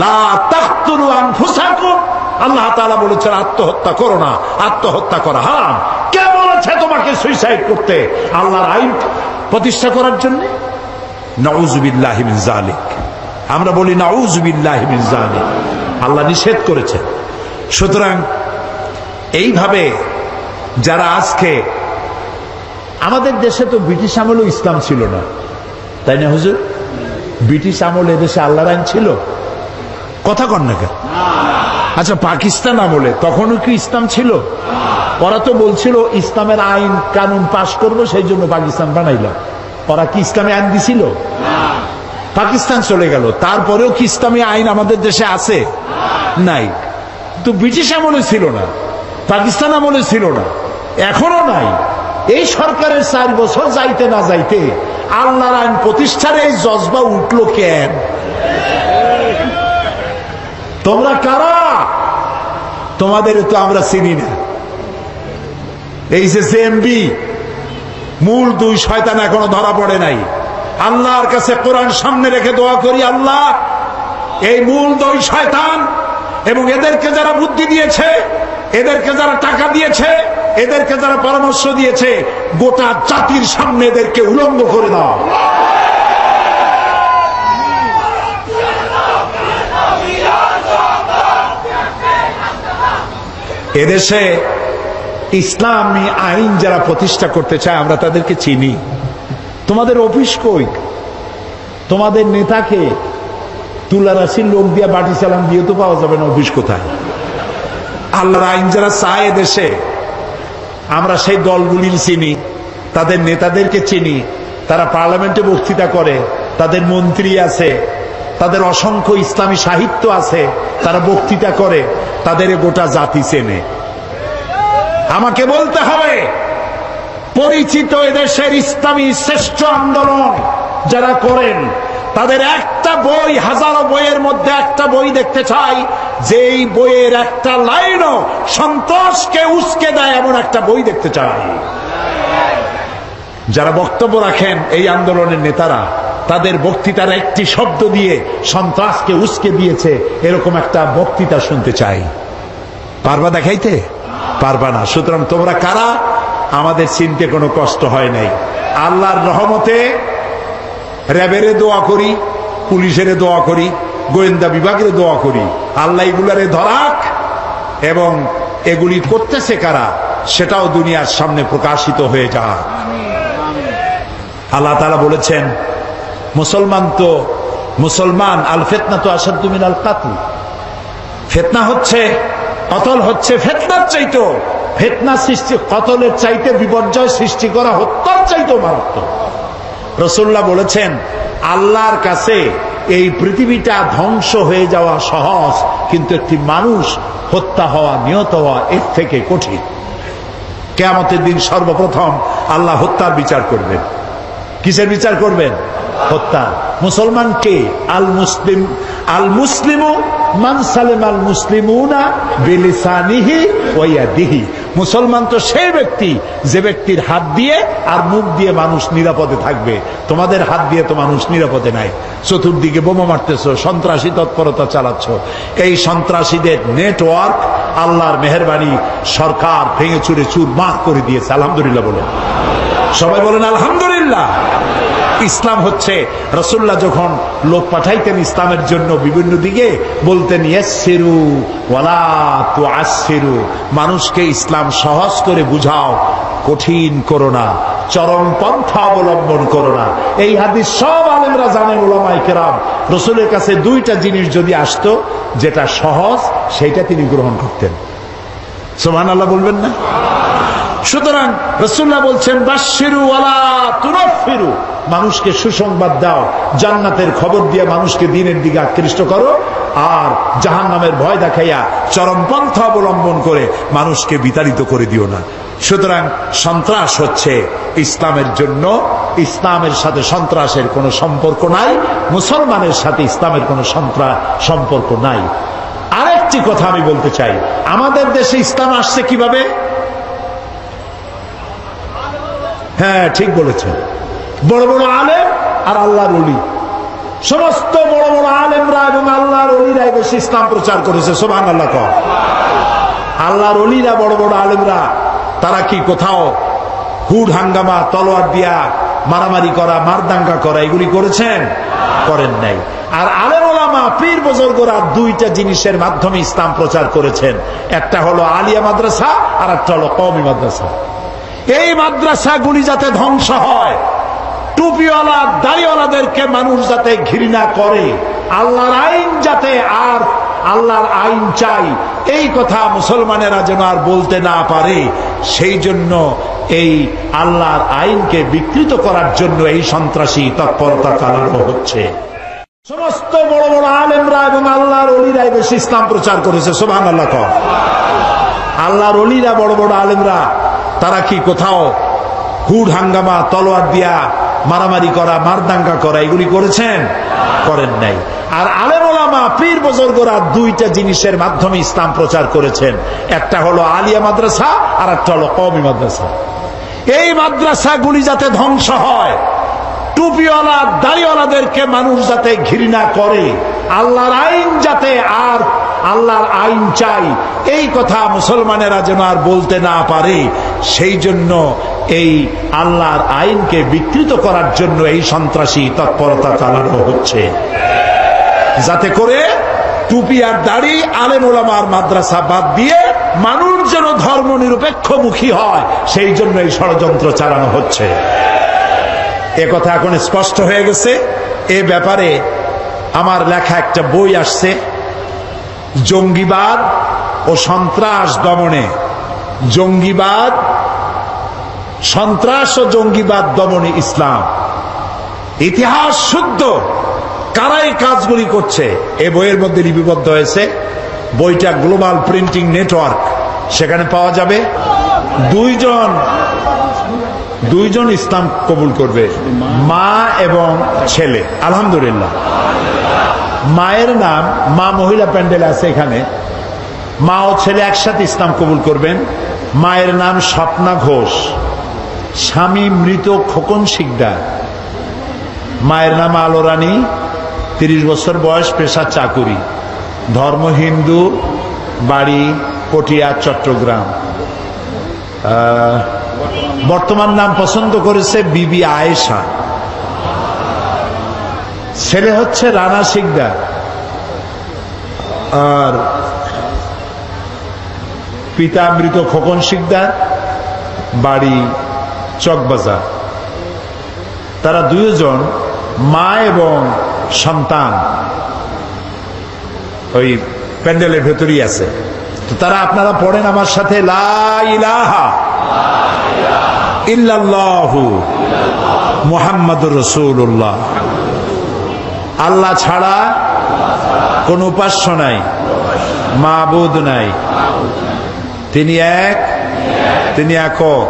লা তাকতুলু আনফুসাকুম, আল্লাহ তাআলা বলেছেন আত্মহত্যা করো না, আত্মহত্যা করা হারাম। কে বলেছে তোমাকে সুইসাইড করতে? আল্লাহর আইন প্রতিষ্ঠা করার জন্য। নাউযু বিল্লাহি মিন যালিক, আমরা বলি নাউযু বিল্লাহি মিন যালিক, আল্লাহ নিষেধ করেছেন। সুতরাং এইভাবে যারা আজকে, আমাদের দেশে তো ব্রিটিশ আমলেও ইসলাম ছিল না, তাই না হুজুর? ব্রিটিশ আমলে দেশে আল্লাহর আইন ছিল? কথা কন না কেন? আচ্ছা, পাকিস্তান আমলে তখনও কি ইসলাম ছিল? ওরা তো বলছিল ইসলামের আইন কানুন পাশ করবো, সেই জন্য পাকিস্তান বানাইলাম। ওরা কি ইসলামী আইন দিছিল? পাকিস্তান চলে গেল, তারপরেও কি ইসলামী আইন আমাদের দেশে আছে? নাই। তো ব্রিটিশ আমলে ছিল না, পাকিস্তান আমলে ছিল না, এখনো নাই। এই সরকারের 4 বছর যাইতে না যাইতে আল্লাহর আইন প্রতিষ্ঠার এই জজবা উঠলো কেন? তোমরা কারা? তোমাদের তো আমরা চিনি না। এই যে জেএমবি, মূল 2 শয়তান এখনো ধরা পড়ে নাই। আল্লাহর কাছে কোরআন সামনে রেখে দোয়া করি, আল্লাহ এই মূল 2 শয়তান এবং এদেরকে যারা বুদ্ধি দিয়েছে, এদেরকে যারা টাকা দিয়েছে, এদেরকে যারা পরামর্শ দিয়েছে, গোটা জাতির সামনে এদেরকে উলঙ্গ করে দাও। এদেশে ইসলামী আইন যারা প্রতিষ্ঠা করতে চায়, আমরা তাদেরকে চিনি। তোমাদের অফিস কই? তোমাদের নেতাকে তুলা রাশির লোক দিয়ে বাটি চালান দিয়ে তো পাওয়া যাবে না, অফিস কোথায়? আল্লাহর আইন যারা চায় দেশে, আমরা সেই দলগুলির চিনি, তাদের নেতাদেরকে চিনি। তারা পার্লামেন্টে বক্তৃতা করে, তাদের মন্ত্রী আছে, তাদের অসংখ্য ইসলামী সাহিত্য আছে, তারা বক্তৃতা করে, তাদের গোটা জাতি চেনে। আমাকে বলতে হবে, পরিচিত এদেশের ইসলামী শ্রেষ্ঠ আন্দোলন যারা করেন, তাদের একটা বই, হাজারো বইয়ের মধ্যে একটা বই দেখতে চাই, যেই বইয়ের একটা লাইনও সন্ত্রাসকে উস্কে দেয় এমন একটা বই দেখতে চাই। যারা বক্তব্য রাখেন এই আন্দোলনের নেতারা, তাদের বক্তৃতার একটি শব্দ দিয়ে সন্ত্রাসকে উস্কে দিয়েছে এরকম একটা বক্তৃতা শুনতে চাই। পারবা দেখাইতে? পারবা না। সুতরাং তোমরা কারা? আমাদের চিনতে কোনো কষ্ট হয় নাই। আল্লাহর রহমতে র্যাবের দোয়া করি, পুলিশের দোয়া করি, গোয়েন্দা বিভাগের দোয়া করি, আল্লাহ এগুলারে ধরাক, এবং এগুলি করতেছে কারা সেটাও দুনিয়ার সামনে প্রকাশিত হয়ে যাক। আল্লাহ তাআলা বলেছেন, মুসলমান আল ফিতনা তো আসাদ্দু মিনাল কাতল। ফিতনা হচ্ছে, কতল হচ্ছে ফিতনার চাইতে, ফিতনা সৃষ্টি, কতলের চাইতে বিপর্যয় সৃষ্টি করা হত্যার চাইতে মারাত্মক। রাসূলুল্লাহ বলেছেন, আল্লাহর কাছে এই পৃথিবীটা ধ্বংস হয়ে যাওয়া সহজ, কিন্তু একটি মানুষ হত্যা হওয়া, নিহত হওয়া এর থেকে কঠিন। কিয়ামতের দিন সর্বপ্রথম আল্লাহ হত্যার বিচার করবেন। কিসের বিচার করবেন? হত্যা। মুসলমান কে? আল মুসলিমু মান সালামাল মুসলিমুনা বিলিসানিহি ওয়া ইয়াদিহি। মুসলমান তো সেই ব্যক্তি যে ব্যক্তির হাত দিয়ে আর মুখ দিয়ে মানুষ নিরাপদে থাকবে। তোমাদের হাত দিয়ে তো মানুষ নিরাপদে নাই। চতুর্দিকে বোমা মারতেছো, সন্ত্রাসী তৎপরতা চালাচ্ছ। এই সন্ত্রাসীদের নেটওয়ার্ক আল্লাহর মেহেরবানি সরকার ভেঙে চুরে চুরমার করে দিয়েছে। আলহামদুলিল্লাহ বলেন, সবাই বলেন আলহামদুলিল্লাহ। ইসলাম হচ্ছে, রাসূলুল্লাহ যখন লোক পাঠাইতেন ইসলামের জন্য বিভিন্ন দিকে, বলতেন ইয়াসসিরু ওয়ালা তুআসসিরু, মানুষকে ইসলাম সহজ করে বুঝাও, কঠিন করো না, চরম পন্থা অবলম্বন করো না। এই হাদিস সব আলেমরা জানেন, উলামায়ে কেরাম। রসুলের কাছে দুইটা জিনিস যদি আসতো, যেটা সহজ সেইটা তিনি গ্রহণ করতেন। সুবহানাল্লাহ বলবেন না? সুতরাং রাসূলুল্লাহ বলছেন বাশশিরু ওয়ালা তুনাফিরু, মানুষকে সুসংবাদ দাও, জান্নাতের খবর দিয়ে মানুষকে দ্বীনের দিকে আকৃষ্ট করো, আর জাহান্নামের ভয় দেখাইয়া চরমপন্থা অবলম্বন করে মানুষকে বিতাড়িত করে দিও না। সুতরাং সন্ত্রাস হচ্ছে ইসলামের জন্য, ইসলামের সাথে সন্ত্রাসের কোনো সম্পর্ক নাই, মুসলমানের সাথে ইসলামের কোনো সম্পর্ক নাই। আরেকটি কথা আমি বলতে চাই, আমাদের দেশে ইসলাম আসছে কিভাবে? হ্যাঁ, ঠিক বলেছেন, বড় বড় আলেম আর আল্লাহর ওলি, সমস্ত বড় বড় আলেমরা এবং আল্লাহর ওলিরা বেশি ইসলাম প্রচার করেছে। সুবহানাল্লাহ কও। আল্লাহর ওলিরা, বড় বড় আলেমরা, তারা কি কোথাও হুড হাঙ্গামা, তলোয়ার দিয়া মারামারি করা, মারদাঙ্গা করা এগুলি করেছেন? করেন নাই। আর আলেম ওলামা, পীর বুজুর্গরা দুইটা জিনিসের মাধ্যমে ইসলাম প্রচার করেছেন, একটা হলো আলিয়া মাদ্রাসা আর একটা হলো কওমি মাদ্রাসা। এই মাদ্রাসাগুলি যাতে ধ্বংস হয়, টুপিওয়ালা দাড়িওয়ালাদেরকে মানুষ যাতে ঘৃণা করে, আল্লাহর আইন যাতে, আর আল্লাহর আইন চাই এই কথা মুসলমানেরা যেন আর বলতে না পারে, সেই জন্য এই আল্লাহর আইনকে বিকৃত করার জন্য এই সন্ত্রাসী তৎপরতা চালানো হচ্ছে। সমস্ত বড় বড় আলেমরা এবং আল্লাহর ওলিরা বেশি ইসলাম প্রচার করেছে। সুবহানাল্লাহ কও। আল্লাহর ওলিরা, বড় বড় আলেমরা, তারা কি কোথাও হুড হাঙ্গামা, তলোয়ার দিয়া মারামারি করা, মারদাঙ্গা করা এগুলি করেছেন? করেন নাই। আর আলেম ওলামা, পীর বুজুর্গরা দুইটা জিনিসের মাধ্যমে ইসলাম প্রচার করেছেন, একটা হলো আলিয়া মাদ্রাসা আর একটা হলো কওমি মাদ্রাসা। এই মাদ্রাসাগুলি যাতে ধ্বংস হয়, টুপিওয়ালা দাড়িওয়ালাদেরকে মানুষ যাতে ঘৃণা করে, আল্লাহর আইন যাতে, আর আল্লাহর আইন চাই এই কথা মুসলমানেরা যেন আর বলতে না পারে, সেই জন্য এই আল্লাহর আইনকে বিকৃত করার জন্য এই সন্ত্রাসী তৎপরতা চালানো হচ্ছে, যাতে করে টুপি আর দাড়ি, আলেম ওলামার মাদ্রাসা বাদ দিয়ে মানুষ যেন ধর্ম নিরপেক্ষমুখী হয়, সেই জন্য এই ষড়যন্ত্র চালানো হচ্ছে। এ কথা এখন স্পষ্ট হয়ে গেছে। এ ব্যাপারে আমার লেখা একটা বই আসছে, জঙ্গিবাদ ও সন্ত্রাস দমনে, জঙ্গিবাদ, সন্ত্রাস ও জঙ্গিবাদ দমনে ইসলাম, ইতিহাস শুদ্ধ কারা এই কাজগুলি করছে, এ বইয়ের মধ্যে লিপিবদ্ধ হয়েছে। বইটা গ্লোবাল প্রিন্টিং নেটওয়ার্ক, সেখানে পাওয়া যাবে। দুইজন ইসলাম কবুল করবে, মা এবং ছেলে। আলহামদুলিল্লাহ। মায়ের নাম, মা মহিলা প্যান্ডেল আছে এখানে, মা ও ছেলে একসাথে ইসলাম কবুল করবেন। মায়ের নাম স্বপ্না ঘোষ, স্বামী মৃত খোকন শিকদার। মায়ের নাম আলো রানী, 30 বছর বয়স, পেশা চাকুরি, ধর্ম হিন্দু, বাড়ি পটিয়া, চট্টগ্রাম। বর্তমান নাম পছন্দ করেছে বিবি আয়েশা। ছেলে হচ্ছে রানা শিকদার, আর পিতা মৃত খোকন শিকদার, বাড়ি চকবাজার। তারা দুইজন, মা এবং সন্তান, ওই প্যান্ডেলের ভেতরেই আছে। তো তারা আপনারা পড়েন আমার সাথে, লা ইলাহা ইল্লাল্লাহু মুহাম্মাদুর রাসূলুল্লাহ। আল্লাহ ছাড়া কোন উপাস্য নাই, মাবুদ নাই, তিনি এক, তিনি একক।